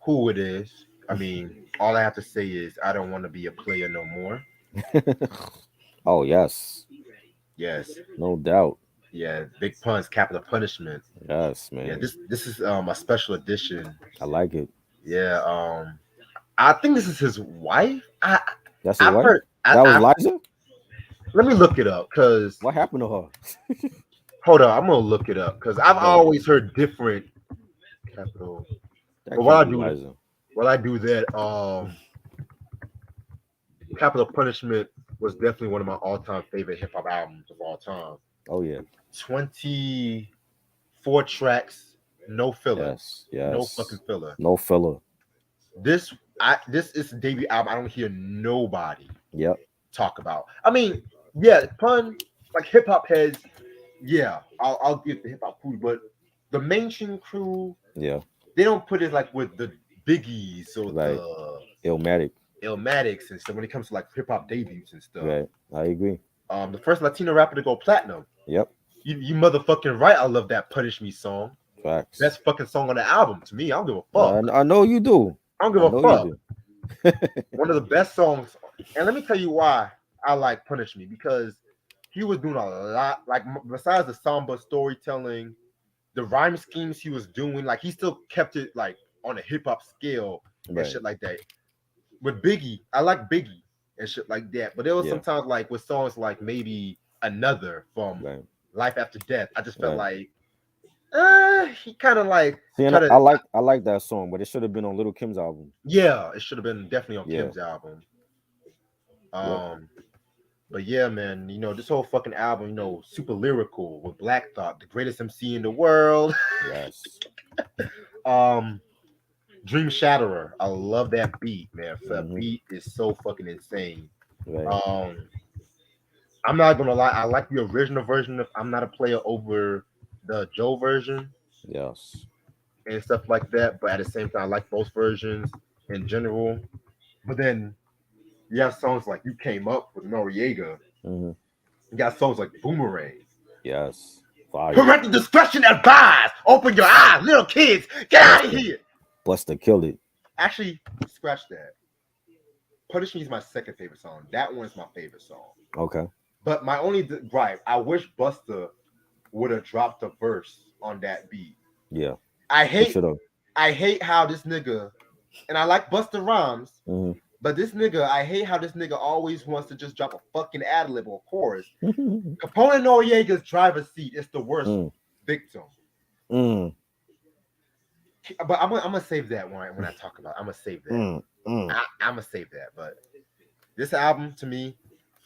who it is. I mean, all I have to say is I don't want to be a player no more. Oh yes, Yes. no doubt. Yeah, Big Pun's Capital Punishment. Yes, Yeah, man. this is a special edition. I like it. Yeah, I think this is his wife. That's his I've wife. heard. That was I Liza. let me look it up because What happened to her? hold on, I'm gonna look it up because I've Bro, always heard different capital. that But can't be Liza. while I do that, Capital Punishment was definitely one of my all-time favorite hip hop albums of all time. Oh yeah. 24 tracks, no filler, Yes. no fucking Yes. filler. No filler. This is the debut album. I don't hear nobody Yep. talk about. I mean, yeah, Pun like hip hop heads. Yeah, I'll give the hip hop crew, but the mainstream crew, Yeah. they don't put it like with the Biggies or Right. the Illmatic. Illmatics and stuff when it comes to like hip hop debuts and stuff. Right. I agree. The first Latino rapper to go platinum. Yep. You motherfucking right. I love that Punish Me song. Facts. Best fucking song on the album to me. I don't give a fuck. I know you do. I don't give I a know fuck. you One of the best songs. And let me tell you why I like Punish Me because he was doing a lot. Like besides the samba storytelling, the rhyme schemes he was doing, like he still kept it like on a hip hop scale and Right. shit like that. With Biggie, I like Biggie and shit like that. But there was Yeah. sometimes like with songs like maybe Another from Right. Life After Death, I just felt Right. like he kind of like See, and tried to, I like that song, but it should have been on Little Kim's album. yeah, it should have been definitely on Yeah. Kim's album. But yeah, man, this whole fucking album, super lyrical with Black Thought, the greatest MC in the world. Yes. Dream Shatterer, I love that beat, man. That Mhm. beat is so fucking insane. Right. I'm not gonna lie, I like the original version of I'm Not a Player over the Joe version Yes. and stuff like that. But at the same time, I like both versions in general. But then you have songs like You Came Up with Noriega. Hmm. You got songs like Boomerang. Yes. Fire. Parental discretion advised. Open your eyes, little kids. Get out of here. Buster killed it. Actually, scratch that. Punish Me is my second favorite song. That one's my favorite song. Okay. But my only gripe, I wish Buster would have dropped a verse on that beat. Yeah. I hate Should've. how this nigga, and I like Buster Rhymes, Mhm. but this nigga, I hate how this nigga always wants to just drop a fucking ad lib or chorus. Capone Noriega's driver's seat is the worst victim. Mm. But I'm gonna save that when I talk about it. I'm gonna save that. I'm gonna save that. But this album to me,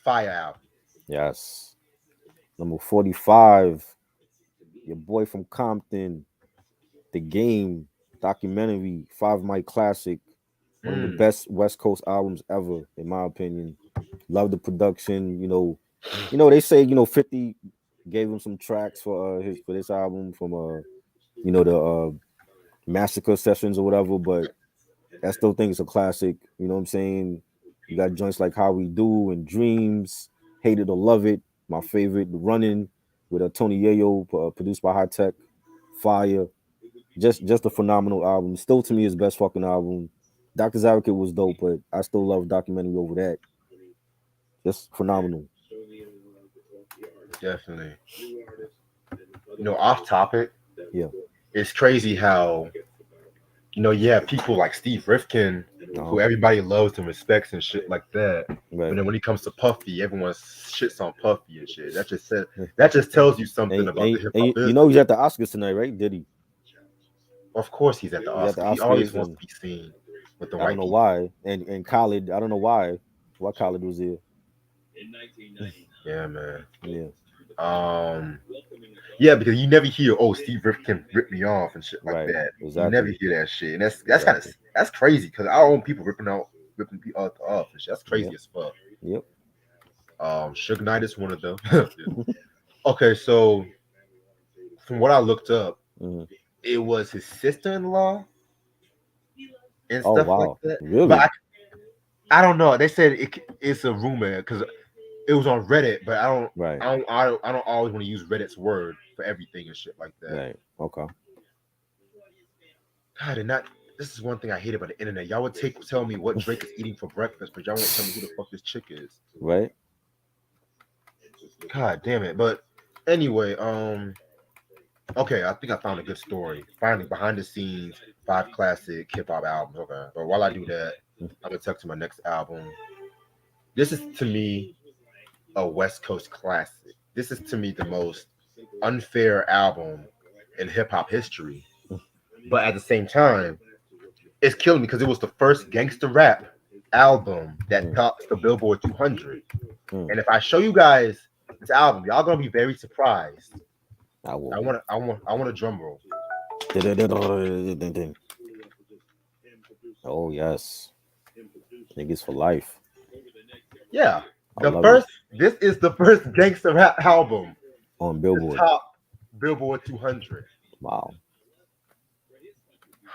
fire album. Yes. Number 45. Your boy from Compton. The Game documentary, 5 Mic Classic. One of the best West Coast albums ever, in my opinion. Love the production. They say 50 gave him some tracks for this album from the Massacre sessions or whatever, but I still think it's a classic. You know what I'm saying? You got joints like How We Do and Dreams, Hate It or Love It. My favorite, Running with Tony Yayo, produced by High Tech, Fire. Just a phenomenal album. Still to me his best fucking album. Doctor's Advocate was dope, but I still love Documentary over that. Just phenomenal. Definitely. Off topic. Yeah. It's crazy how you have people like Steve Rifkin, who everybody loves and respects and shit like that. Right. But then when it comes to Puffy, everyone shits on Puffy and shit. That just tells you something about the hip hop business. He's at the Oscars tonight, right? Did he? Of course he's at the Oscars. He always wants to be seen with the white people. I don't know why. And Khaled, I don't know why Khaled was here. Yeah, man. Yeah. Yeah, because you never hear, Steve Rifkin ripped me off and shit like that. Exactly. You never hear that shit, and that's crazy because our own people ripping people off and shit. That's crazy as fuck. Yep. Suge Knight is one of them. Okay, so from what I looked up, it was his sister-in-law and stuff like that. Really? But I don't know. They said it's a rumor because it was on Reddit, but I don't always want to use Reddit's word for everything and shit like that. Right. Okay. God, this is one thing I hate about the internet. Y'all would tell me what Drake is eating for breakfast, but y'all won't tell me who the fuck this chick is. Right. God damn it. But anyway, okay, I think I found a good story. Finally, behind the scenes, 5 classic hip hop albums. Okay. But while I do that, I'm gonna talk to my next album. This is to me a West Coast classic. This is to me the most unfair album in hip hop history. But at the same time, it's killing me because it was the first gangster rap album that topped the Billboard 200. And if I show you guys this album, y'all gonna be very surprised. I want a drum roll. Oh yes, niggas for life. Yeah, this is the first gangster rap album on Billboard. Top Billboard 200. Wow.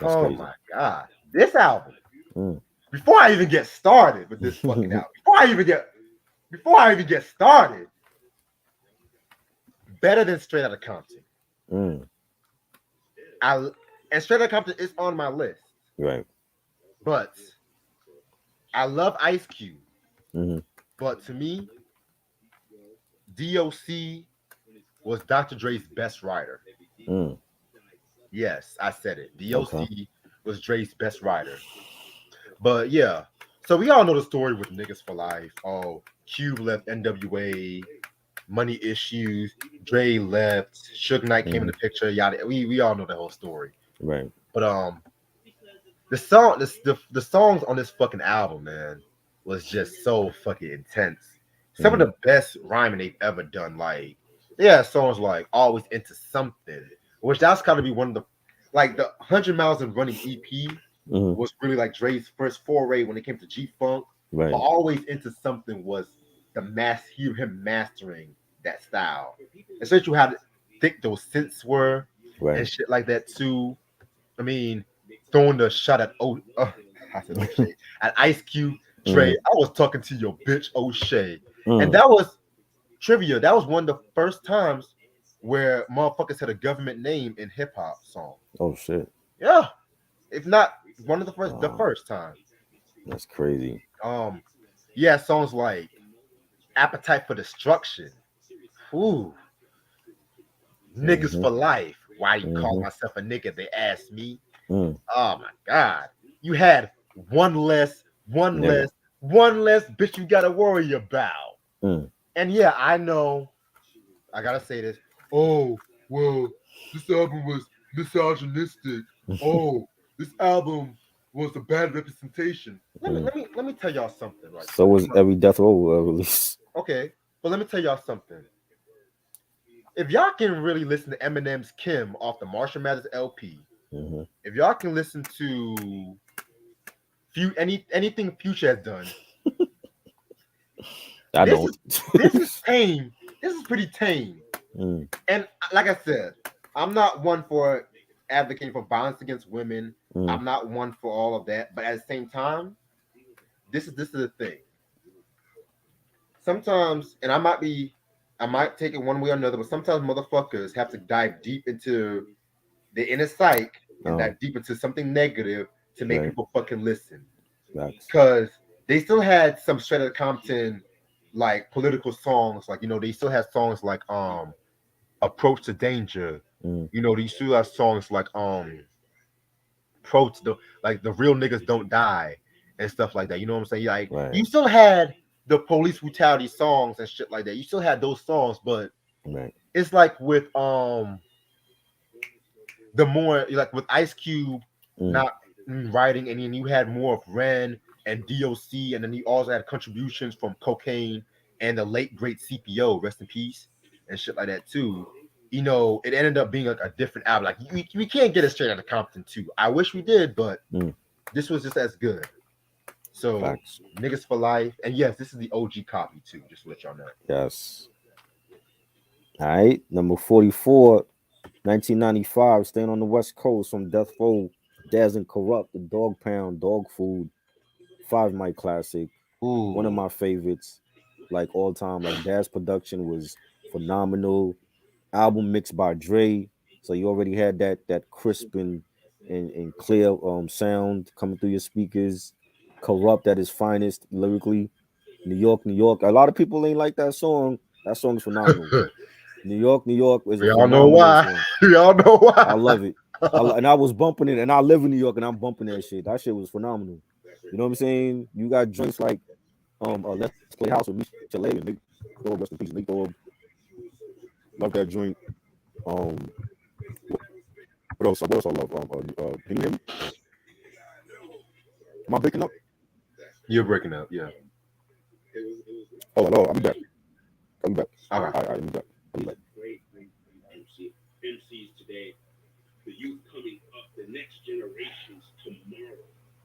That's crazy. My god, this album. Before I even get started with this fucking album, before I even get started, better than Straight Outta Compton. And Straight Outta Compton is on my list. Right. But I love Ice Cube. But to me, DOC was Dr. Dre's best writer. Yes, I said it. DOC was Dre's best writer. But yeah, so we all know the story with Niggas for Life. Oh, Cube left NWA, money issues, Dre left, Suge Knight came in the picture, yada. We all know the whole story. Right. But the songs on this fucking album, man, was just so fucking intense. Some of the best rhyming they've ever done. Like, songs like Always Into Something, which that's gotta be one of the, like, the 100 Miles and Running EP was really like Dre's first foray when it came to G-Funk. Right. But Always Into Something was him mastering that style. Especially how thick those synths were and shit like that too. I mean, throwing the shot at at Ice Cube, Dre, I was talking to your bitch O'Shea. And that was trivia. That was one of the first times where motherfuckers had a government name in hip hop song. Oh shit. Yeah. If not one of the first time. That's crazy. Songs like Appetite for Destruction. Ooh. Niggas for Life. Why you call myself a nigga? They asked me. Oh my god. You had one less bitch you gotta worry about. And yeah, I know I gotta say this. Oh, well, this album was misogynistic. Oh, this album was a bad representation. Let me tell y'all something. Right? So was every Death Row release. Okay, but let me tell y'all something. If y'all can really listen to Eminem's Kim off the Marshall Mathers LP, if y'all can listen to Anything Future has done. I This don't. is this is tame. This is pretty tame. Mm, And like I said, I'm not one for advocating for violence against women. mm, I'm not one for all of that. But at the same time, this is the thing. Sometimes, and I might take it one way or another, but sometimes motherfuckers have to dive deep into the inner psyche and oh, dive deep into something negative to make right. people fucking listen. Facts. Because they still had some Straight Outta Compton like political songs, like they still had songs like Approach to Danger. Mm, They still have songs like like the real niggas don't die and stuff like that. You know what I'm saying? Like right. you still had the police brutality songs and shit like that. You still had those songs, but Right. it's like with the more like with Ice Cube Mm, not writing, and then you had more of Ren and DOC, and then you also had contributions from Cocaine and the late great CPO, rest in peace, and shit like that too. It ended up being like a different album. Like we can't get it straight out of Compton too. I wish we did, but mm, this was just as good. So facts. niggas for life, and yes, this is the OG copy too. Just to let y'all know. Yes. All right. Number 44, 1995, staying on the West Coast from Death Row, Daz and Corrupt, the Dog Pound, Dog Food, 5 Mic classic. One of Ooh, my favorites, like all time. Like Daz production was phenomenal. Album mixed by Dre, so you already had that crisp and clear sound coming through your speakers. Corrupt at its finest lyrically. New York, New York. A lot of people ain't like that song. That song is phenomenal. New York, New York is a y'all know phenomenal why. song. Y'all know I why. love it. And I was bumping it, and I live in New York, and I'm bumping that shit. That shit was phenomenal. You know what I'm saying? You got joints like Let's Play House with Misha Levy, Big Dog, rest in peace, Big Dog. Love that joint. Um, what else? What else I love? Can you hear me? Am I breaking up? You're breaking up, yeah. Oh, hello. I'll be back. I'll be back. All right. All right, I'll be back. I'll be back. Great MCs today, the youth coming up, the next generations tomorrow.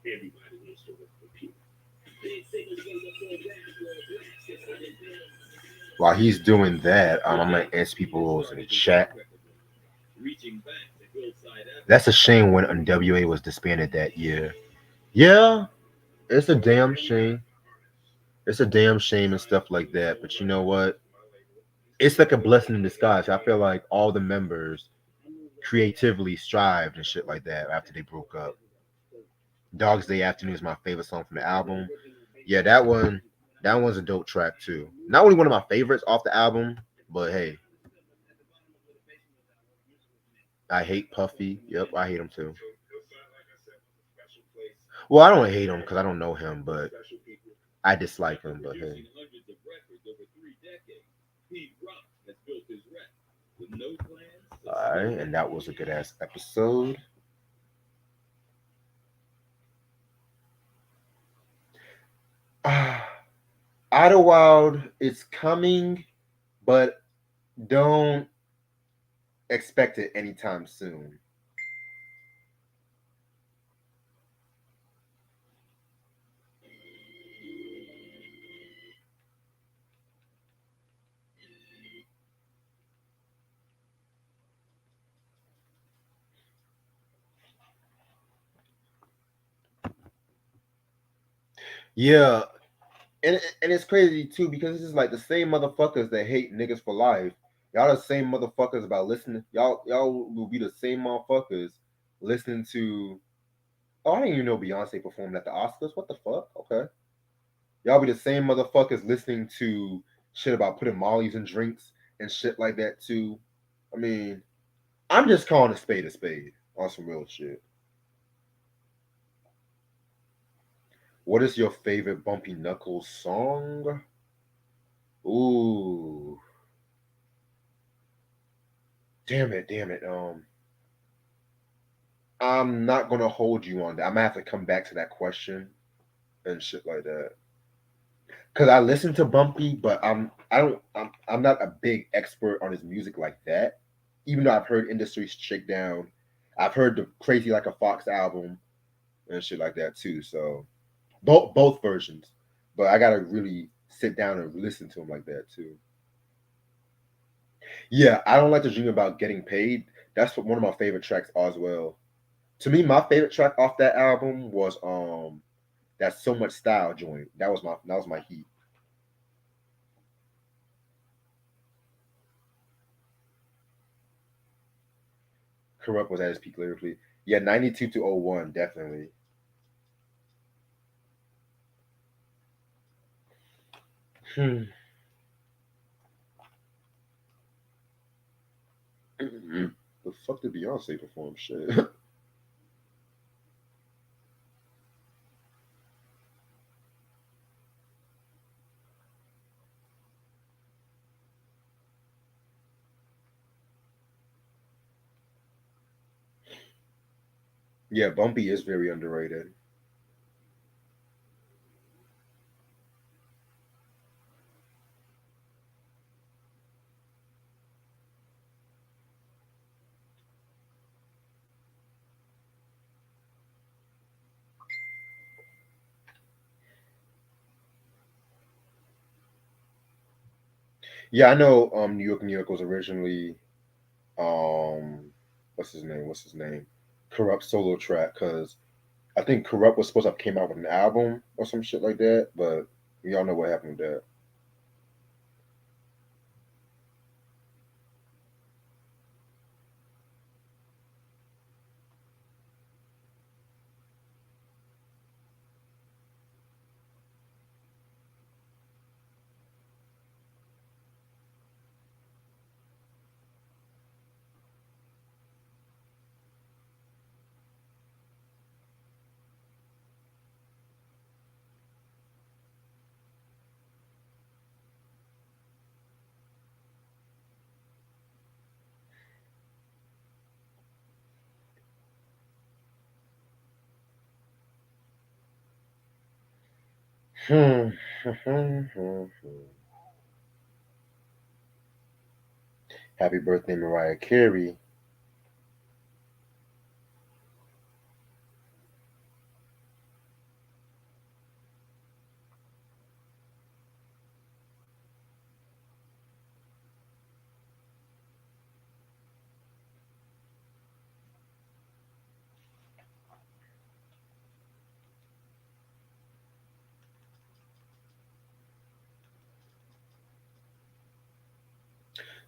Everybody wants to work with people. While he's doing that, I'm gonna answer people in the chat. That's a shame when NWA was disbanded that year. Yeah, it's a damn shame. It's a damn shame and stuff like that. But you know what? It's like a blessing in disguise. I feel like all the members creatively strived and shit like that after they broke up. Dog's Day Afternoon is my favorite song from the album. Yeah, that one's a dope track too. Not only one of my favorites off the album, but hey, I hate Puffy. Yep, I hate him too. Well, I don't hate him because I don't know him, but I dislike him. But hey, all right, and that was a good ass episode. Idlewild is coming, but don't expect it anytime soon. Yeah, and it's crazy too because this is like the same motherfuckers that hate niggas for life. Y'all the same motherfuckers about listening. Y'all will be the same motherfuckers listening to. Oh, I didn't even know Beyonce performed at the Oscars. What the fuck? Okay, y'all be the same motherfuckers listening to shit about putting mollies in drinks and shit like that too. I mean, I'm just calling a spade on some real shit. What is your favorite Bumpy Knuckles song? Ooh, damn it. I'm not gonna hold you on that. I'm gonna have to come back to that question and shit like that. Cause I listen to Bumpy, but I'm not a big expert on his music like that. Even though I've heard Industry Shakedown, I've heard the Crazy Like a Fox album and shit like that too. So both versions, but I gotta really sit down and listen to them like that too. Yeah, I don't like to dream about getting paid. That's one of my favorite tracks as well. To me, my favorite track off that album was that So Much Style joint. That was my heat. Corrupt was at his peak lyrically. Yeah, 92 to 01, definitely. Hmm. The fuck did Beyonce perform shit? Yeah, Bumpy is very underrated. Yeah, I know New York was originally um what's his name? Corrupt solo track because I think Corrupt was supposed to have came out with an album or some shit like that, but we all know what happened with that. Hmm. Happy birthday, Mariah Carey.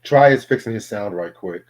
Try is fixing his sound right quick.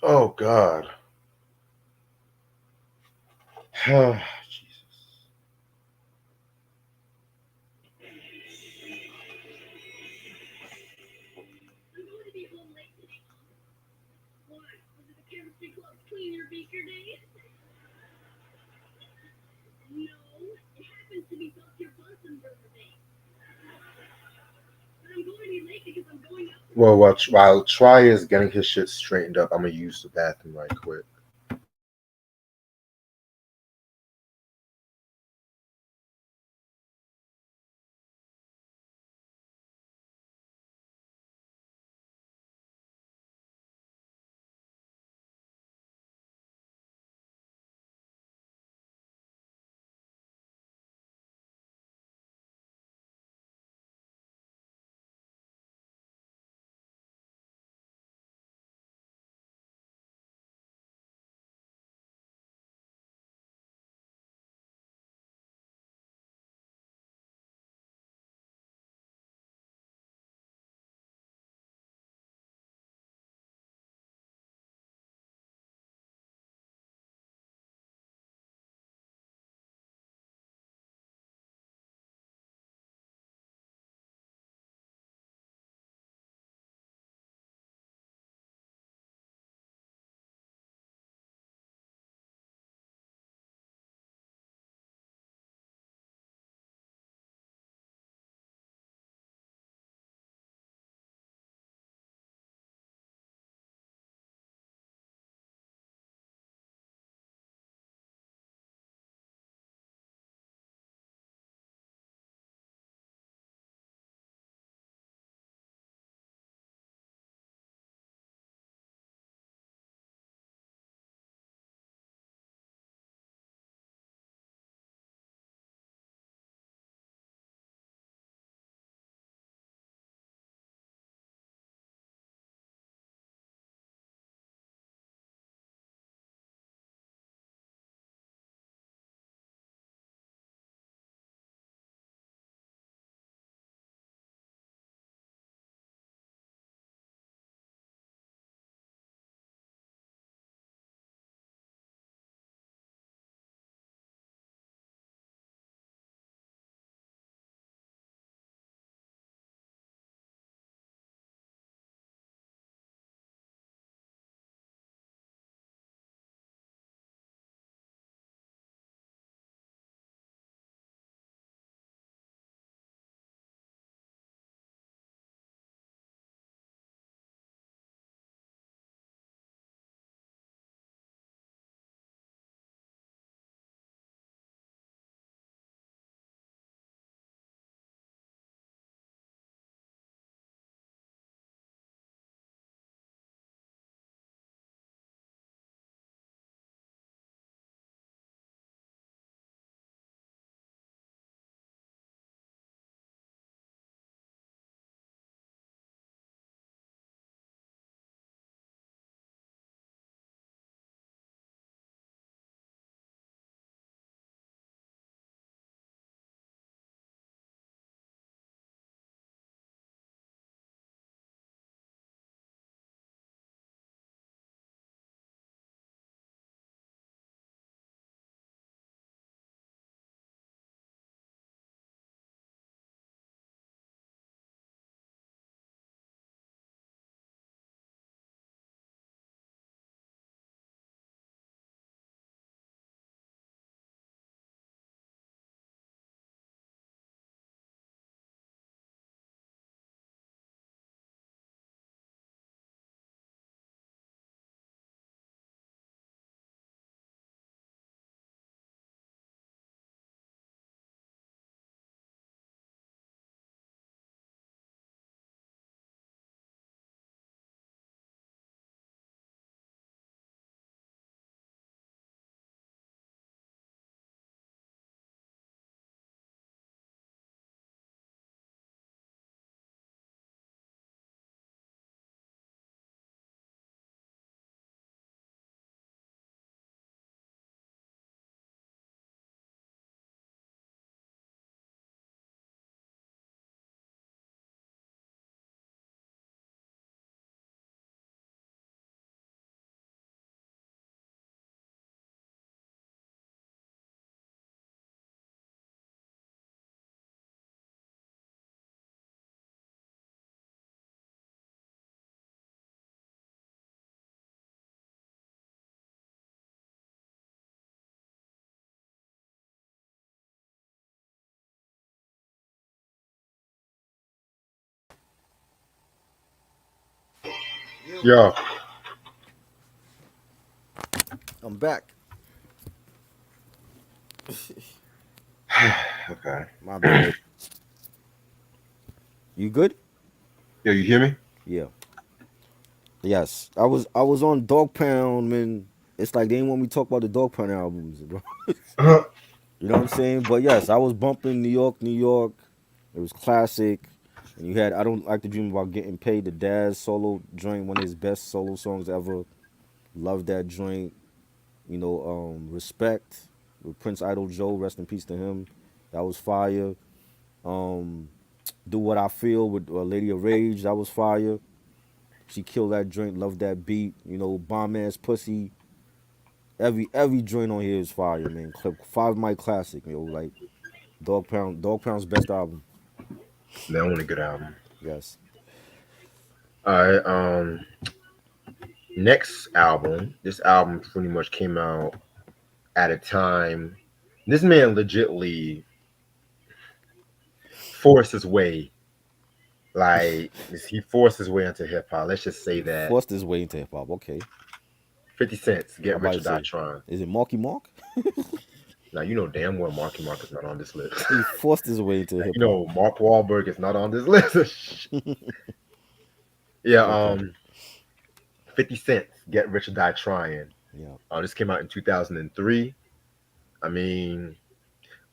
Oh God. Jesus. I'm going to be home late today. Why? Was it the chemistry club's clean your beaker day? No, it happens to be Dr. Bunsenberger day. But I'm going to be late because I'm going out. Well, while Try is getting his shit straightened up, I'm gonna use the bathroom right quick. Yo, I'm back. okay. My bad. You good? Yo, you hear me? Yeah. Yes. I was on Dog Pound, man. It's like they didn't want me to talk about the Dog Pound albums, bro. You know what I'm saying? But yes, I was bumping New York, New York. It was classic. And you had I Don't Like to Dream About Getting Paid, the Daz solo joint, one of his best solo songs ever. Love that joint. Respect with Prince Idol Joe, rest in peace to him. That was fire. Um, Do What I Feel with Lady of Rage, that was fire. She killed that joint, love that beat. Bomb ass pussy. Every joint on here is fire, man. Five Mic classic, like Dog Pound's best album. That only good album. Yes. All right. Next album. This album pretty much came out at a time. This man legitly forced his way. Like he forced his way into hip hop. Let's just say He that. forced his way into hip hop. Okay. 50 Cents, I'm Get about Rich to or Die say, Trying. is it Marky Mark? Now you know damn well Marky Mark is not on this list. He forced his way into hip You hop. know Mark Wahlberg is not on this list. Yeah, Okay. 50 Cent, Get Rich or Die Trying. Yeah. This came out in 2003. I mean,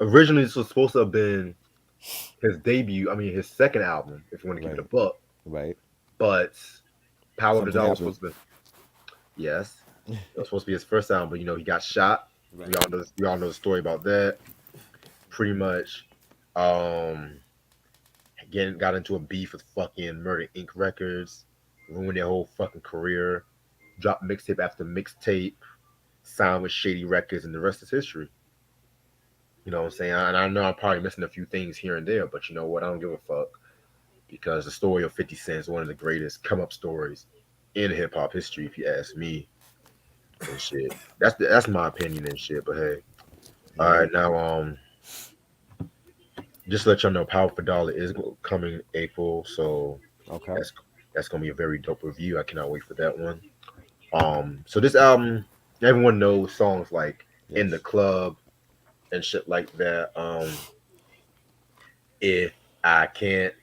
originally this was supposed to have been his debut. I mean, his second album, if you want to keep it a Right. book. Right. But Power of the Something Dog was happened. supposed to be, yes, it was supposed to be his first album, but he got shot. We Right. all know we all know the story about that. Pretty much, um, again got into a beef with fucking Murder Inc. Records, ruined their whole fucking career. Dropped mixtape after mixtape, signed with Shady Records, and the rest is history. You know what I'm saying? And I know I'm probably missing a few things here and there, but you know what? I don't give a fuck because the story of 50 Cent is one of the greatest come up stories in hip hop history, if you ask me. And shit. That's my opinion and shit. But hey, all Mm-hmm. right, now just to let y'all know, Power for Dollar is coming April, so Okay. that's that's gonna be a very dope review. I cannot wait for that one. So this album, everyone knows songs like "In the Yes. Club" and shit like that. If I can't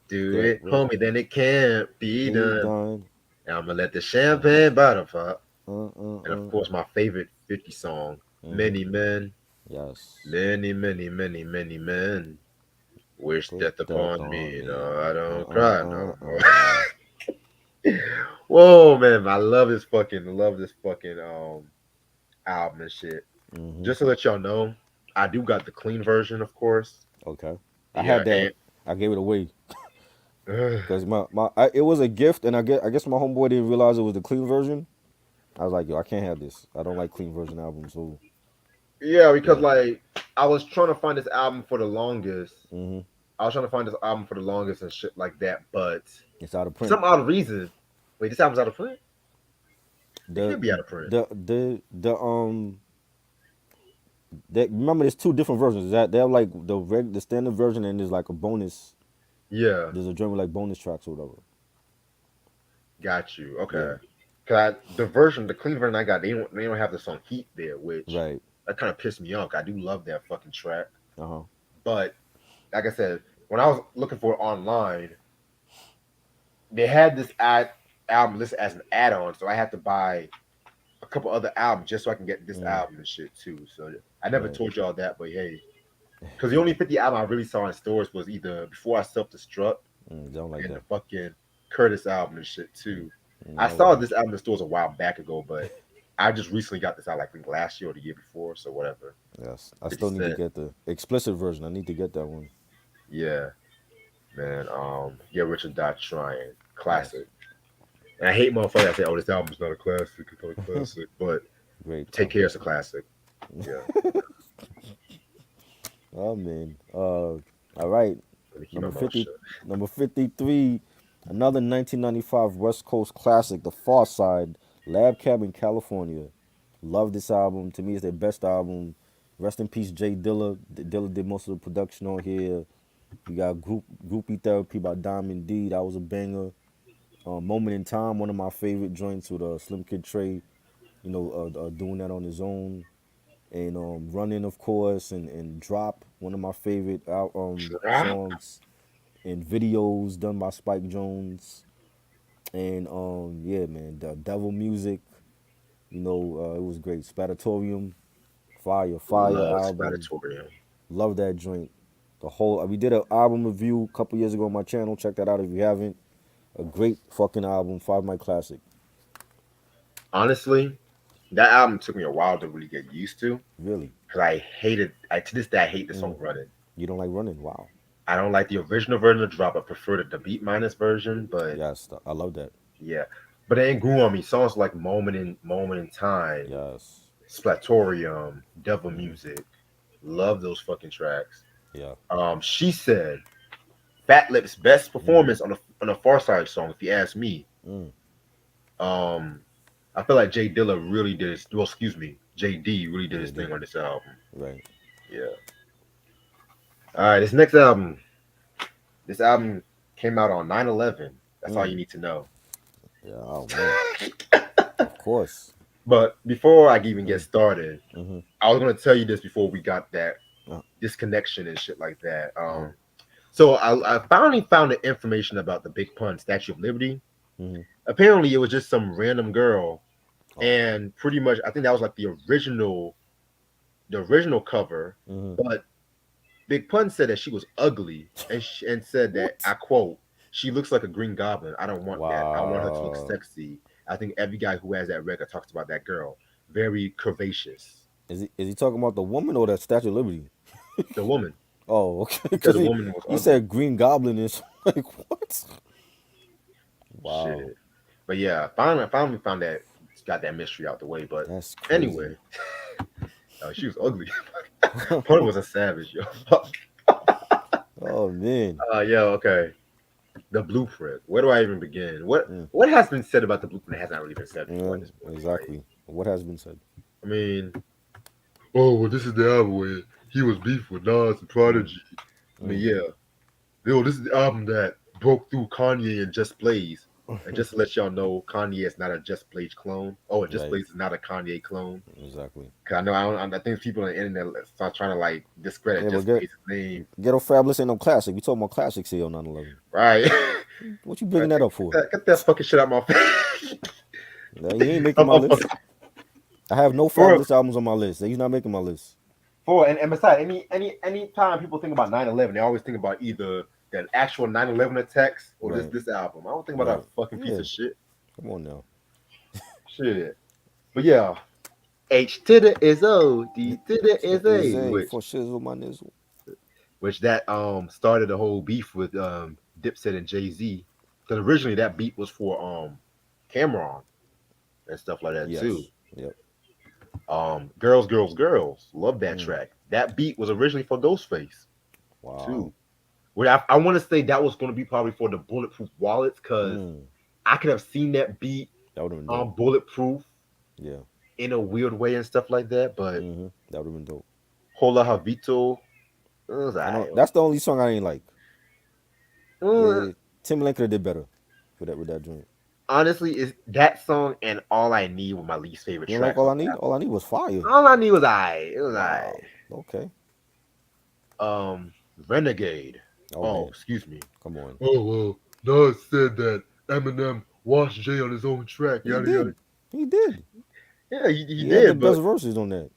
do That it, homie, then it can't be be done. done. And I'm gonna let the champagne bottle pop. Uh, uh, And of uh. course, my favorite 50 song, Mm-hmm. "Many Men, Yes. Many, Many, Many, Many Men Wish Wish Death death Upon on Me. me. No, I Uh, don't uh, cry uh, no more." uh. Whoa, man, I love this fucking album and shit. Mm-hmm. Just to let y'all know, I do got the clean version, of course. Okay. I Yeah, had that. and I gave it away because it was a gift, and I guess my homeboy didn't realize it was the clean version. I was like, yo, I can't have this. I don't like clean version albums. So yeah, because yeah. like I was trying to find this album for the longest. Mm-hmm. I was trying to find this album for the longest and shit like that, but It's out of for print. some odd reason, wait, this album's out of print. It The can't be out of print. remember there's two different versions. That they're like the standard version, and there's like a bonus. Yeah, There's a joint with like bonus tracks or whatever. got you. Yeah. Okay, the clean version I got, they don't have the song "Heat" there, which Right. that kind of pissed me off. I do love that fucking track, Uh huh. but like I said, when I was looking for it online, they had this album listed as an add-on, so I had to buy a couple other albums just so I can get this Mm, album and shit too. So I never right. told y'all that, but hey, because the only 50 album I really saw in stores was either Before I Self Destruct Don't like and the that. fucking Curtis album and shit too. I I don't like saw that. this album in stores a while back ago, but I just recently got this out, like I think last year or the year before, so whatever. Yes. I 50 still need to Cent. get the explicit version. I need to get that one. Yeah, man. Get Rich or Die Trying. Yes. Classic. And I hate motherfuckers that say, "Oh, this album's not a classic. It's not a classic." But Great Take Care is a album. classic. Yeah. Oh man. All right. Let me keep my Number mouth 50. shut. Number 53. Another 1995 West Coast classic, The Far Side, Lab Cabin, California. Love this album. To me, it's their best album. Rest in peace, Jay Dilla. Dilla did most of the production on here. You got Groupie Therapy by Diamond D. That was a banger. Moment in Time, one of my favorite joints with Slim Kid Trey, doing that on his own. And Running, of course, and Drop, one of my favorite Drop. songs and videos done by Spike Jones. And yeah, man, the Devil Music, it was great. Spadatorium, Fire Love album. Spadatorium. Love that joint. The whole we did an album review a couple years ago on my channel. Check that out if you haven't. A great fucking album, 5 Mic Classic. Honestly, that album took me a while to really get used to Really. because to this day, I hate the song Mm. Running. You don't like Running? Wow. I don't like the original version of Drop. I prefer the Beat Minus version, but Yes, I love that. yeah. But it ain't grew on me. Songs like Moment in Time, Yes. Splatorium, Devil Hmm. Music. Love those fucking tracks. Yeah. She said Fat Lip's best Mm. performance on a Far Side song, if you ask me. Mm. Um, I feel like Jay Dilla really did his. Well, excuse me, JD really did his JD. thing on this album. Right. Yeah. All right, this next album. This album came out on 9/11. That's all you Mm. need to know. Yeah. Oh man. Of course. But before I even get Mm. started, Mm-hmm. I was gonna tell you this before we got that Uh, disconnection and shit like that. uh, So I finally found the information about the Big Pun Statue of Liberty. mm-hmm. Apparently, it was just some random girl, Oh. and pretty much I think that was like the original cover. Mm-hmm. But Big Pun said that she was ugly, and said that What? I quote, "She looks like a Green Goblin. I don't want that. I want her to look Wow. sexy." I think every guy who has that record talks about that girl. Very curvaceous. Is he talking about the woman or the Statue of Liberty? The woman. Oh, okay. He said Because the woman was he ugly. said Green Goblin is like what? Wow. Shit. But yeah, I finally found that got that mystery out the way. But That's crazy. anyway, she was ugly. Pun was a savage, yo. Oh man. Yeah, okay. The blueprint. Where do I even begin? What Mm. what has been said about the blueprint that has not really been said before Yeah, at this point? Like, exactly. What has been said? I mean, oh well, this is the album where he was beef with Nas and Mm. Prodigy. I mean, Mm. yeah. Yo, this is the album that broke through Kanye and Just Blaze. And just to let y'all know, Kanye is not a Just Blaze clone. Oh, Just Right. Blaze is not a Kanye clone. Exactly. Cause I think people on the internet start trying to like discredit Yeah, but Just Blaze's name. Ghetto Fabulous ain't no classic. We talking about classics here on 9/11. Right. What you bringing that up for? Get that fucking shit out my face. Nah, he ain't making my list. I have no For- Fabulous albums on my list. He's not making my list. And besides, any time people think about 9/11, they always think about either that actual 9/11 attacks or Right. this album. I don't think about Right. that fucking piece Yeah. of shit. Come on now. Shit. But yeah. H to the is O, D to the is A, which For shizzle my nizzle. that started the whole beef with Dipset and Jay-Z. Because originally that beat was for Cameron and stuff like that Yes. too. Yep. Girls, Girls, Girls. Love that Mm. track. That beat was originally for Ghostface Wow. too. Where I want to say that was going to be probably for the Bulletproof Wallets because Mm. I could have seen that beat That would have been dope. Bulletproof Yeah. in a weird way and stuff like that. But Mm-hmm. That would have been dope. Hola Havito, it was I know alright. that's the only song I ain't like. Uh, Yeah, Timbaland could have did better with that joint. Honestly, is that song and All I Need were my least favorite You don't like tracks. All I Need? All I Need was fire. All I Need was I. It was Wow. I. Okay. Renegade. Oh, man. Excuse me. Come on. Oh well, Nas said that Eminem washed Jay on his own track. He did. He did. Yeah, he He had the did, but best verses on that.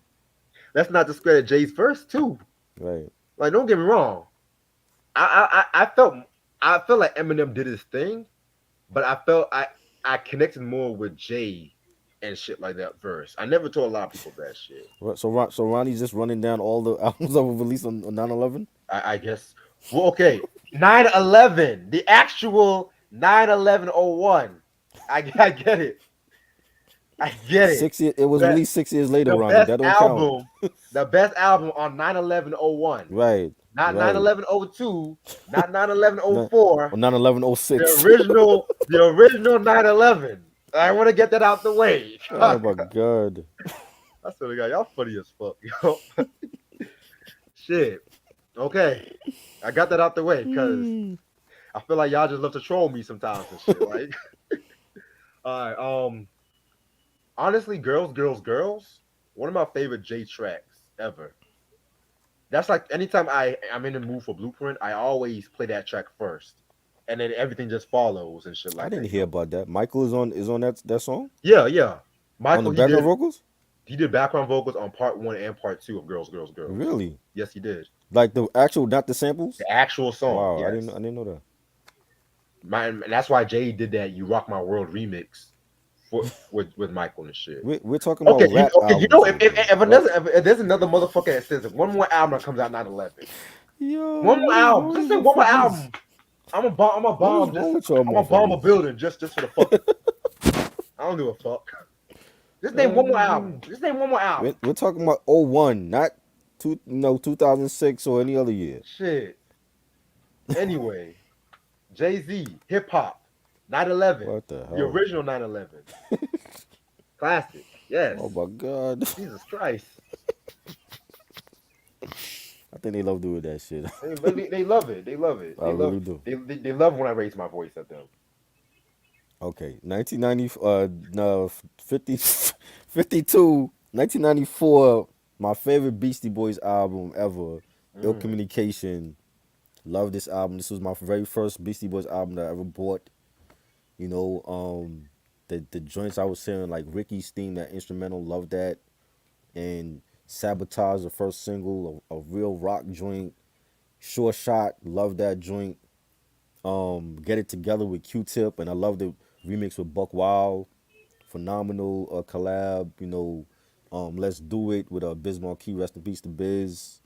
let's not discredit Jay's verse too. Right. Like, don't get me wrong. I felt like Eminem did his thing, but I felt I connected more with Jay and shit like that verse. I never told a lot of people that shit. So Ronnie's just running down all the albums that were released on 9/11. I guess. Well, okay. 9/11, the actual 9/11/01. I get it. I get it. 6 years. It was That- released 6 years later, The Ronnie. best That don't album, the best album on 9/11/01. count. Right. Not Right. 9/11/02, not 9/11/04. Or 9/11/06. The original 9/11. I want to get that out the way. Oh my god. I swear to God, y'all funny as fuck, yo. Shit. Okay, I got that out the way because I feel like y'all just love to troll me sometimes and shit. Like, all right. Honestly, girls, girls, girls. One of my favorite J tracks ever. That's like anytime I'm in the mood for Blueprint, I always play that track first, and then everything just follows and shit I like didn't that. hear about that. Michael is on that song Yeah, yeah. on the Michael, background vocals. he did background vocals on part one and part two of Girls, Girls, Girls. Really? Yes, he did. Like the actual, not the samples. The actual song, Wow, I yes. didn't know that. And that's why Jay did that "You Rock My World" remix with Michael and shit. We're talking Okay, about rap you albums know, here, though, right? if there's another motherfucker that says one more album that comes out 9/11, Yo, one more album, what just is say the one more fuck album. I'm a what is bomb. wrong with y'all I'm a bomb a motherfuckers? building just for the fuck. I don't give a fuck. Just name one more album. Man. Just name one more album. We're talking about '01, not 2006 or any other year. Shit. Anyway, Jay Z, hip hop, 9/11, What the the hell? original 9/11, classic. Yes. Oh my god. Jesus Christ. I think they love doing that shit. They love it. They love it. I really do. They love when I raise my voice at them. Okay, 1990, no, 50, 52, 1994, my favorite Beastie Boys album ever, Ill Mm. Communication. Love this album. This was my very first Beastie Boys album that I ever bought. You know, the joints I was hearing, like Ricky's theme, that instrumental, love that. And Sabotage, the first single, a real rock joint. Sure Shot, love that joint. Get It Together with Q-Tip, and I love the remix with Buck Wild. Phenomenal collab. Let's Do It with Biz Markie, rest in peace to Biz.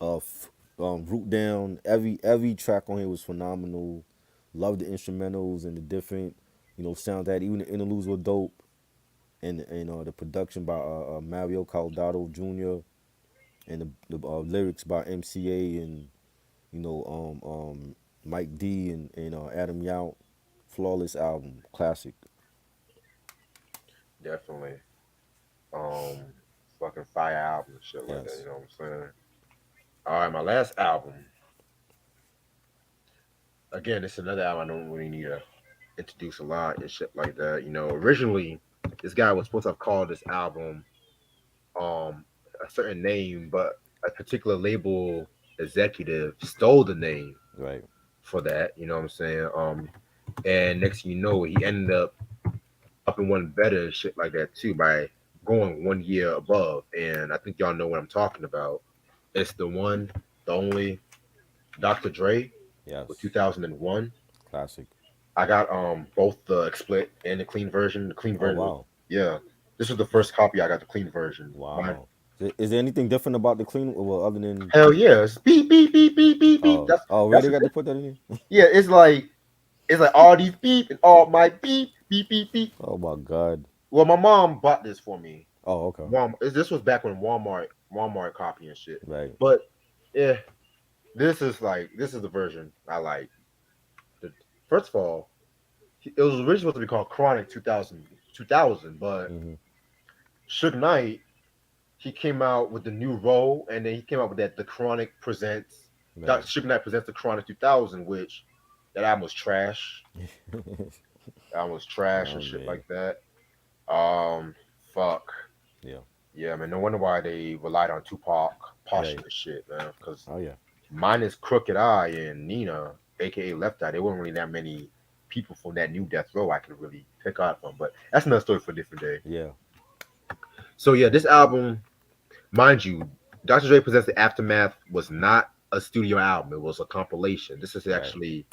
Root Down. Every track on here was phenomenal. Love the instrumentals and the different sound that even the interludes were dope. And the production by Mario Caldado Jr. and the lyrics by MCA and Mike D and Adam Yount. Flawless album, classic. Definitely. Um, fucking fire album and shit like that. Yes. You know what I'm saying? All right, my last album. Again, it's another album I don't really need to introduce a lot and shit like that. Originally, this guy was supposed to have called this album a certain name, but a particular label executive stole the name Right. for that. You know what I'm saying? And next thing you know, he ended up in one better and shit like that too by going 1 year above. And I think y'all know what I'm talking about. It's the one, the only Dr. Dre Yes. with 2001. Classic. I got both the split and the clean version. The clean Oh version, wow. yeah. This was the first copy I got the clean version. Wow. Is there anything different about the clean? Well, other than Hell yeah! It's beep beep beep beep beep beep. really got to put that in here? Yeah. It's like all these beep and all my beep beep beep beep. Oh my god. Well, my mom bought this for me. Oh okay. This was back when Walmart copy and shit. Right. But yeah, this is the version I like. First of all, it was originally supposed to be called Chronic 2000, but Mm-hmm. Suge Knight, he came out with the new role, and then he came out with that The Chronic presents. Right. Suge Knight presents The Chronic 2000, which that album was trash. That was trash and shit man. like that. Fuck. Yeah. Yeah, man. No wonder why they relied on Tupac Posture Right. and shit, man. Because Oh yeah. minus Crooked Eye and Nina, aka Left Eye, there weren't really that many people from that new Death Row I could really pick out from. But that's another story for a different day. Yeah. So yeah, this album, mind you, Dr. Dre Presents the Aftermath was not a studio album. It was a compilation. This is actually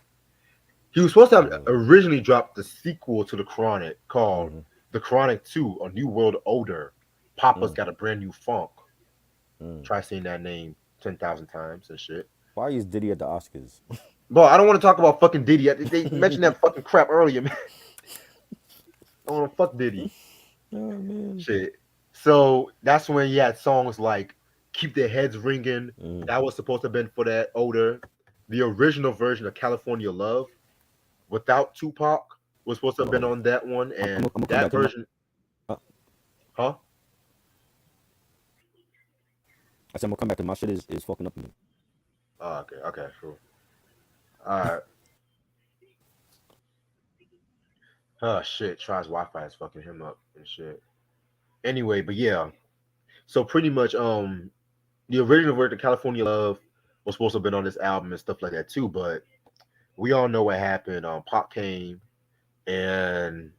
he was supposed to have originally dropped the sequel to The Chronic called The Chronic 2, A New World Order. Papa's Got a Brand New Funk. Try saying that name 10,000 times and shit. Why is Diddy at the Oscars? Bro, I don't want to talk about fucking Diddy. They mentioned that fucking crap earlier, man. I don't want to fuck Diddy. Oh man. Shit. So that's when you had songs like Keep Their Heads Ringing. That was supposed to have been for that older. The original version of California Love without Tupac was supposed to have been on that one. And that version. Huh? I said I'm gonna come back to my shit is fucking up to me. Oh, okay, cool. All right. Oh shit, Try's Wi-Fi is fucking him up and shit. Anyway, but yeah. So pretty much, the original version of California Love was supposed to have been on this album and stuff like that too, but we all know what happened. Pop came and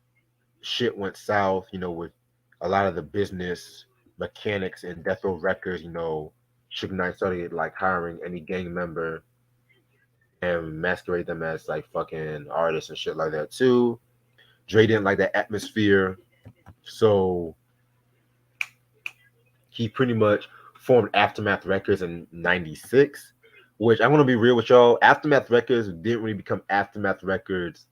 shit went south, with a lot of the business mechanics and Death Row Records, Suge Knight started like hiring any gang member and masquerade them as like fucking artists and shit like that too. Dre didn't like that atmosphere, so he pretty much formed Aftermath Records in '96. Which I'm gonna be real with y'all, Aftermath Records didn't really become Aftermath Records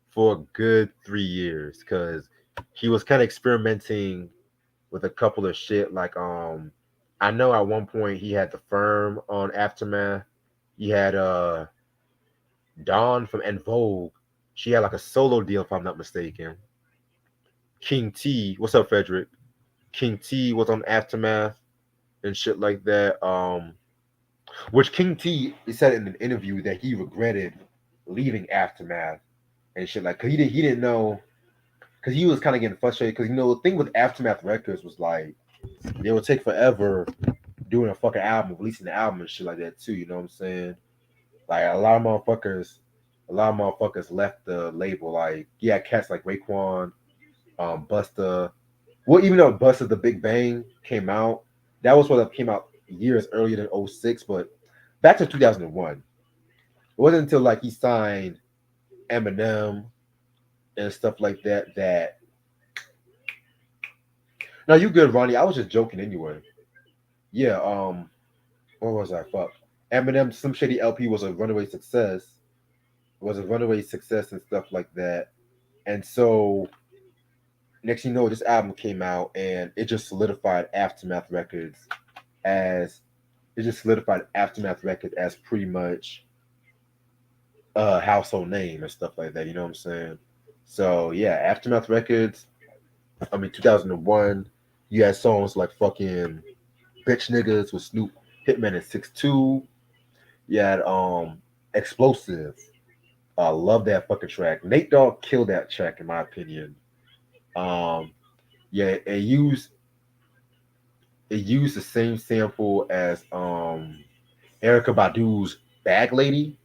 for a good 3 years because he was kind of experimenting with a couple of shit. Like I know at one point he had the firm on Aftermath. He had Dawn from En Vogue. She had like a solo deal if I'm not mistaken. King T, what's up, Frederick? King T was on Aftermath and shit like that. Which King T he said in an interview that he regretted leaving Aftermath and shit like, cause he didn't know, cause he was kind of getting frustrated, cause the thing with Aftermath Records was like they would take forever doing a fucking album, releasing the album and shit like that too. You know what I'm saying? Like a lot of motherfuckers left the label. Like yeah, cats like Raekwon, Busta. Well, even though Busta the Big Bang came out, that was what came out years earlier than '06. But back to 2001, it wasn't until like he signed Eminem and stuff like that that. No, you good, Ronnie? I was just joking anyway. Yeah. What was I? Fuck. Eminem Slim Shady LP was a runaway success. Was a runaway success and stuff like that. And so next thing you know, this album came out and it just solidified Aftermath Records as pretty much a household name and stuff like that. You know what I'm saying? So yeah, Aftermath Records. I mean, 2001. You had songs like fucking "Bitch Niggas" with Snoop, Hitman, and 6'2". You had "Explosive." I love that fucking track. Nate Dogg killed that track in my opinion. Um, yeah, it used the same sample as Erica Badu's "Bag Lady."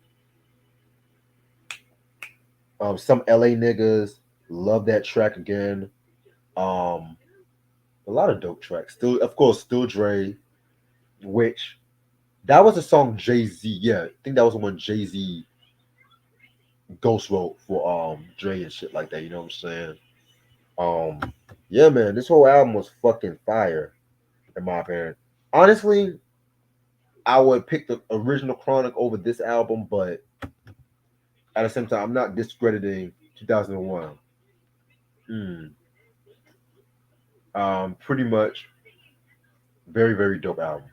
Some LA niggas love that track again. Um, a lot of dope tracks. Still, of course, still Dre, which that was a song Jay Z. Yeah, I think that was the one Jay Z ghost wrote for Dre and shit like that. You know what I'm saying? Yeah, man, this whole album was fucking fire in my opinion. Honestly, I would pick the original Chronic over this album, but at the same time, I'm not discrediting 2001. Mm. Pretty much very, very dope album.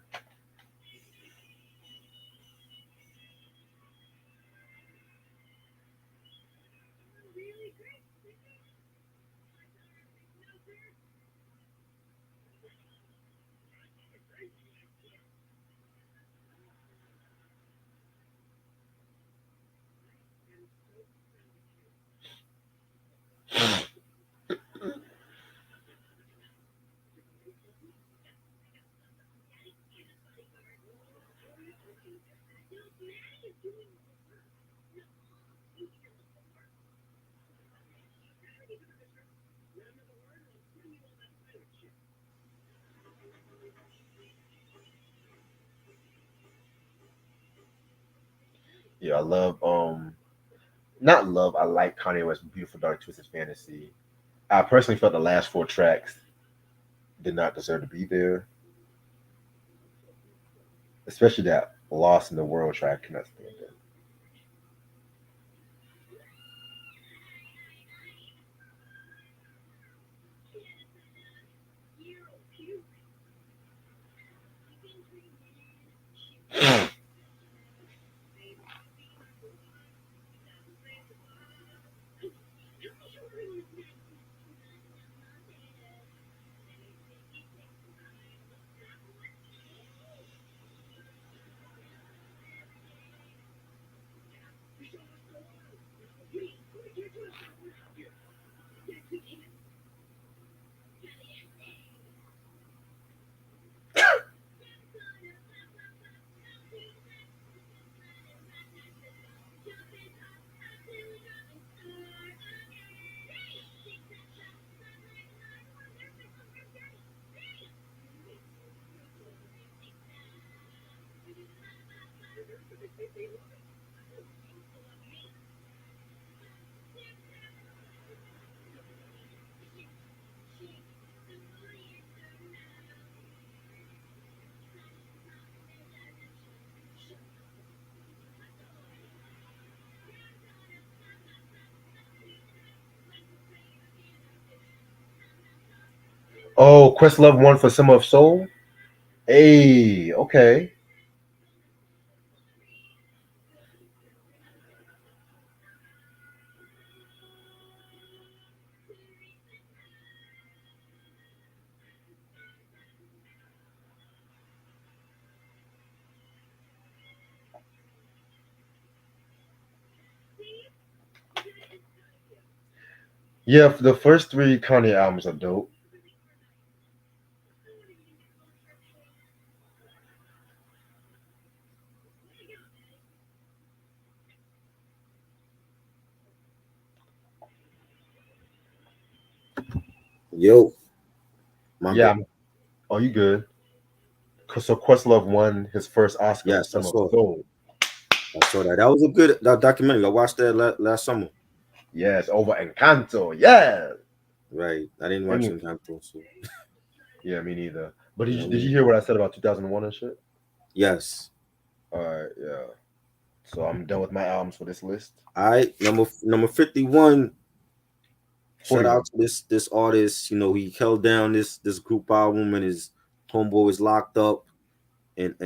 Yeah, I love not love. I like Kanye West's "Beautiful Dark Twisted Fantasy." I personally felt the last four tracks did not deserve to be there, especially that "Lost in the World" track. Cannot stand it. Oh, Questlove won for Summer of Soul. Hey, okay. Yeah, the first three Kanye albums are dope. Yo, my Yeah. bad. Oh, you good? So Questlove won his first Oscar for Yes, Summer of Soul. I saw that. That was a good documentary. I watched that last summer. Yes, over Encanto. Yeah. Right. I didn't watch Any- Encanto, so Yeah, me neither. But you know what I did you mean? hear what I said about 2001 and shit? Yes. All right, yeah. So I'm done with my albums for this list. All right. Number 51. Shout 41. out to this artist. You know, he held down this group album and his homeboy was locked up and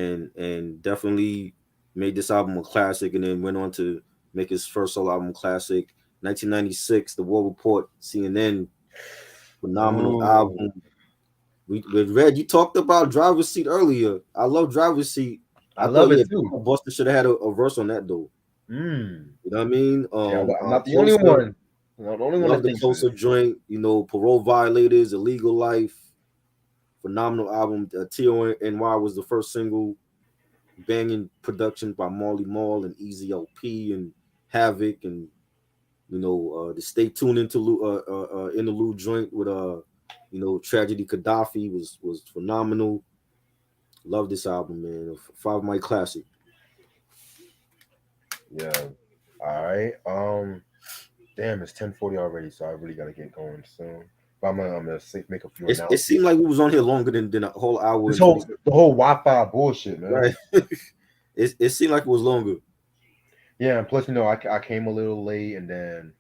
definitely made this album a classic and then went on to make his first solo album classic. 1996, The War Report, CNN, phenomenal Ooh, album. We read you talked about Driver's Seat earlier. I love Driver's Seat. I I thought love yeah, it too. Buster should have had a verse on that though. Mm. You know what I mean? Yeah, I'm not the only Closer, one. I'm not the only one love that the thinks Closer this. joint. You know, Parole Violators, Illegal Life, phenomenal album. TONY was the first single. Banging production by Marley Marl and Easy LP and Havoc and the Stay Tuned interlude joint with Tragedy Gaddafi was phenomenal. Love this album, man. Five Mic classic. Yeah. All right. Damn, it's 10:40 already, so I really gotta get going soon. But I'm gonna make a few It seemed announcements. like we was on here longer than a whole hour This and 20. whole the whole Wi-Fi bullshit, man. Right. It seemed like it was longer. Yeah, and plus I came a little late, and then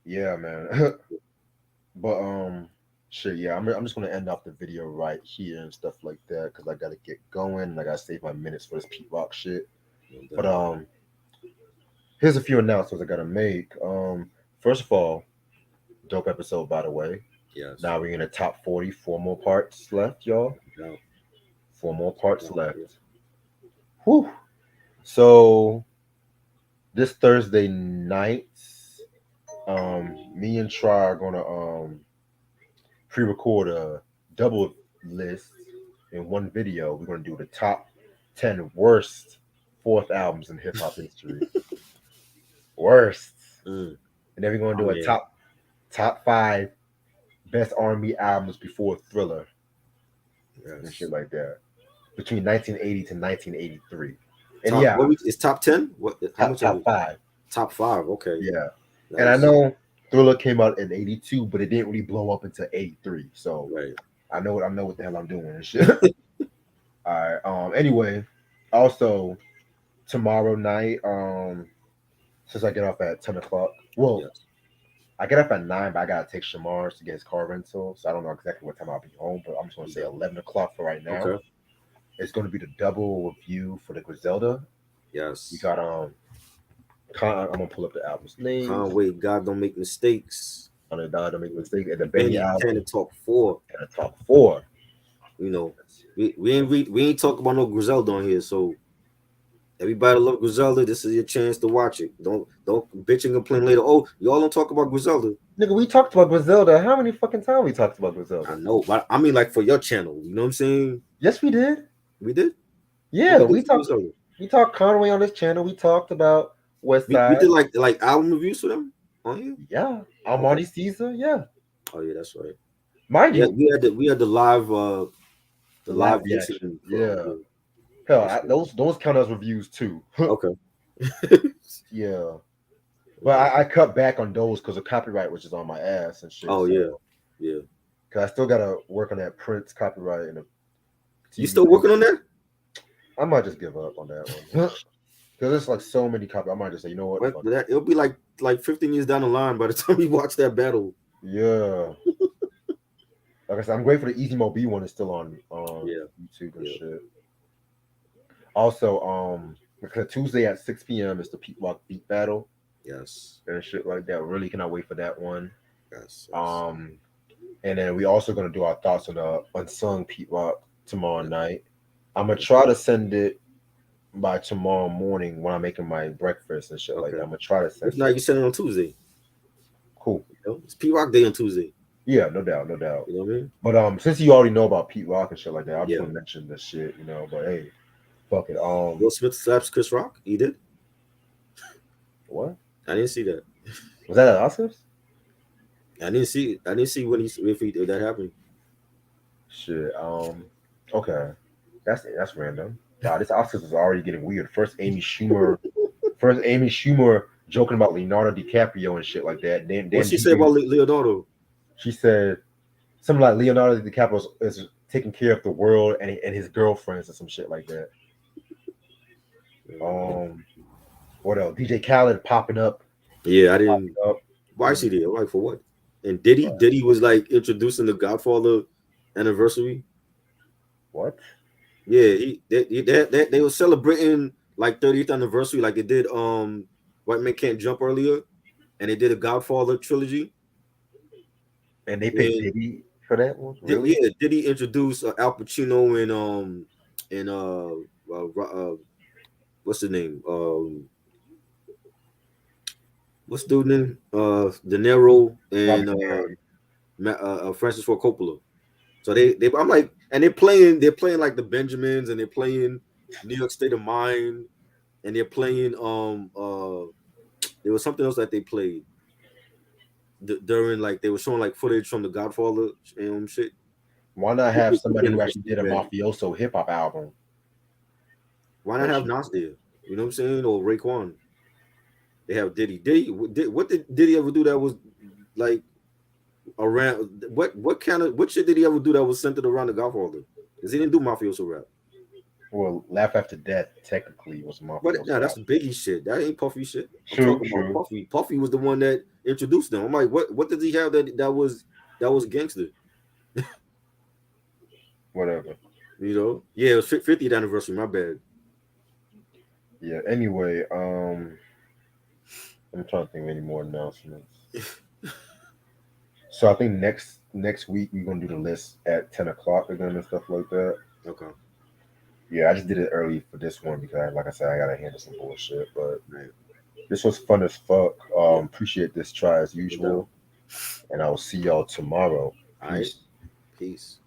yeah, man. But shit, yeah, I'm just gonna end off the video right here and stuff like that because I gotta get going and I gotta save my minutes for this Pete Rock shit. But here's a few announcements I gotta make. First of all, dope episode by the way. Yes. Now we're in the top 40. 4 more parts left, y'all. Yeah. 4 more parts left. Whew. So this Thursday night, me and Try are gonna pre-record a double list in one video. We're gonna do the top 10 worst fourth albums in hip hop history. Worst. Mm. And then we're gonna do a top 5 best R&B albums before Thriller and shit like that. Between 1980 to 1983. And it's top 10? What how much top 5. Top 5, okay. Yeah. Nice. And I know Thriller came out in 82, but it didn't really blow up until 83. So right. I know what the hell I'm doing and shit. All right. Anyway, also tomorrow night, since I get off at 10 o'clock. Well, Yes. I get up at 9, but I gotta take Shamar to get his car rental. So I don't know exactly what time I'll be home, but I'm just gonna say 11 o'clock for right now. Okay. It's gonna be the double review for the Griselda. Yes. We got I'm gonna pull up the album's name. Conway, God Don't Make Mistakes. On the Don't Make Mistakes and the Benny Benny album. And Talk 4. And the top 4. You know, we ain't talking about no Griselda on here, so everybody love Griselda. This is your chance to watch it. Don't bitch and complain later. Oh, y'all don't talk about Griselda. Nigga, we talked about Griselda. How many fucking times we talked about Griselda? I know, but I mean like for your channel. You know what I'm saying? Yes, we did. We did? Yeah, we talked. We talked Conway on this channel. We talked about West Side. We did like album reviews for them on here. Yeah, Almighty Caesar. Yeah. Oh yeah, that's right. Mind you, we had the live live reaction. yeah. Hell, those count as reviews too. Okay. Yeah, but I cut back on those because of copyright, which is on my ass and shit. Oh So, yeah, yeah. cause I still gotta work on that Prince copyright and the You TV. still working on that? I might just give up on that one because it's like so many copy. I might just say, you know what? Fuck it. That it'll be like 15 years down the line by the time you watch that battle. Yeah. Like I said, I'm grateful the Easy Mo B one is still on Yeah. YouTube and Yeah. shit. Also, because Tuesday at 6 p.m. is the Pete Rock Beat Battle Yes. and shit like that. Really cannot wait for that one. Yes. And then we also gonna do our thoughts on the unsung Pete Rock tomorrow night. I'm gonna try to send it by tomorrow morning when I'm making my breakfast and shit like that. I'm gonna try to send If not, you send it on Tuesday. Cool. You know? It's P Rock Day on Tuesday. Yeah, no doubt, no doubt. You know what I mean? But since you already know about Pete Rock and shit like that, I'm just Yeah. gonna mention this shit, you know. But hey, fuck it. Will Smith slaps Chris Rock. He did. What? I didn't see that. Was that at Oscars? I didn't see when if that happened. Shit. Okay. That's random. Wow, this Oscars is already getting weird. First Amy Schumer joking about Leonardo DiCaprio and shit like that. Then What she say about Leonardo? She said something like Leonardo DiCaprio is taking care of the world and his girlfriends or some shit like that. What else? DJ Khaled popping up. Yeah, I didn't. Why is he there? Like for what? And Diddy was like introducing the Godfather anniversary. What? Yeah, they were celebrating like 30th anniversary, like they did White Man Can't Jump earlier, and they did a Godfather trilogy. And they picked Diddy for that one, really? Yeah, Diddy introduced Al Pacino and what's the name? What's the dude name? De Niro and Francis Ford Coppola. So they I'm like, and they're playing like the Benjamins, and they're playing New York State of Mind, and they're playing there was something else that they played during, like they were showing like footage from the Godfather shit. Why not have somebody who actually did a mafioso hip hop album? Why not have Nas there? You know what I'm saying? Or Raekwon. They have Diddy. What did Diddy ever do that was like around what shit did he ever do that was centered around the Godfather? Because he didn't do mafioso rap. Well, Laugh After Death technically was mafioso. But yeah, that's Biggie shit. That ain't Puffy shit. I'm talking about Puffy. Puffy was the one that introduced them. I'm like, what did he have that was gangster? Whatever. You know? Yeah, it was 50th anniversary. My bad. Yeah. Anyway, I'm trying to think of any more announcements. So I think next week we're gonna do the list at 10 o'clock again and stuff like that. Okay. Yeah, I just did it early for this one because, like I said, I gotta handle some bullshit. But this was fun as fuck. Appreciate this try as usual, and I will see y'all tomorrow. All right. Peace.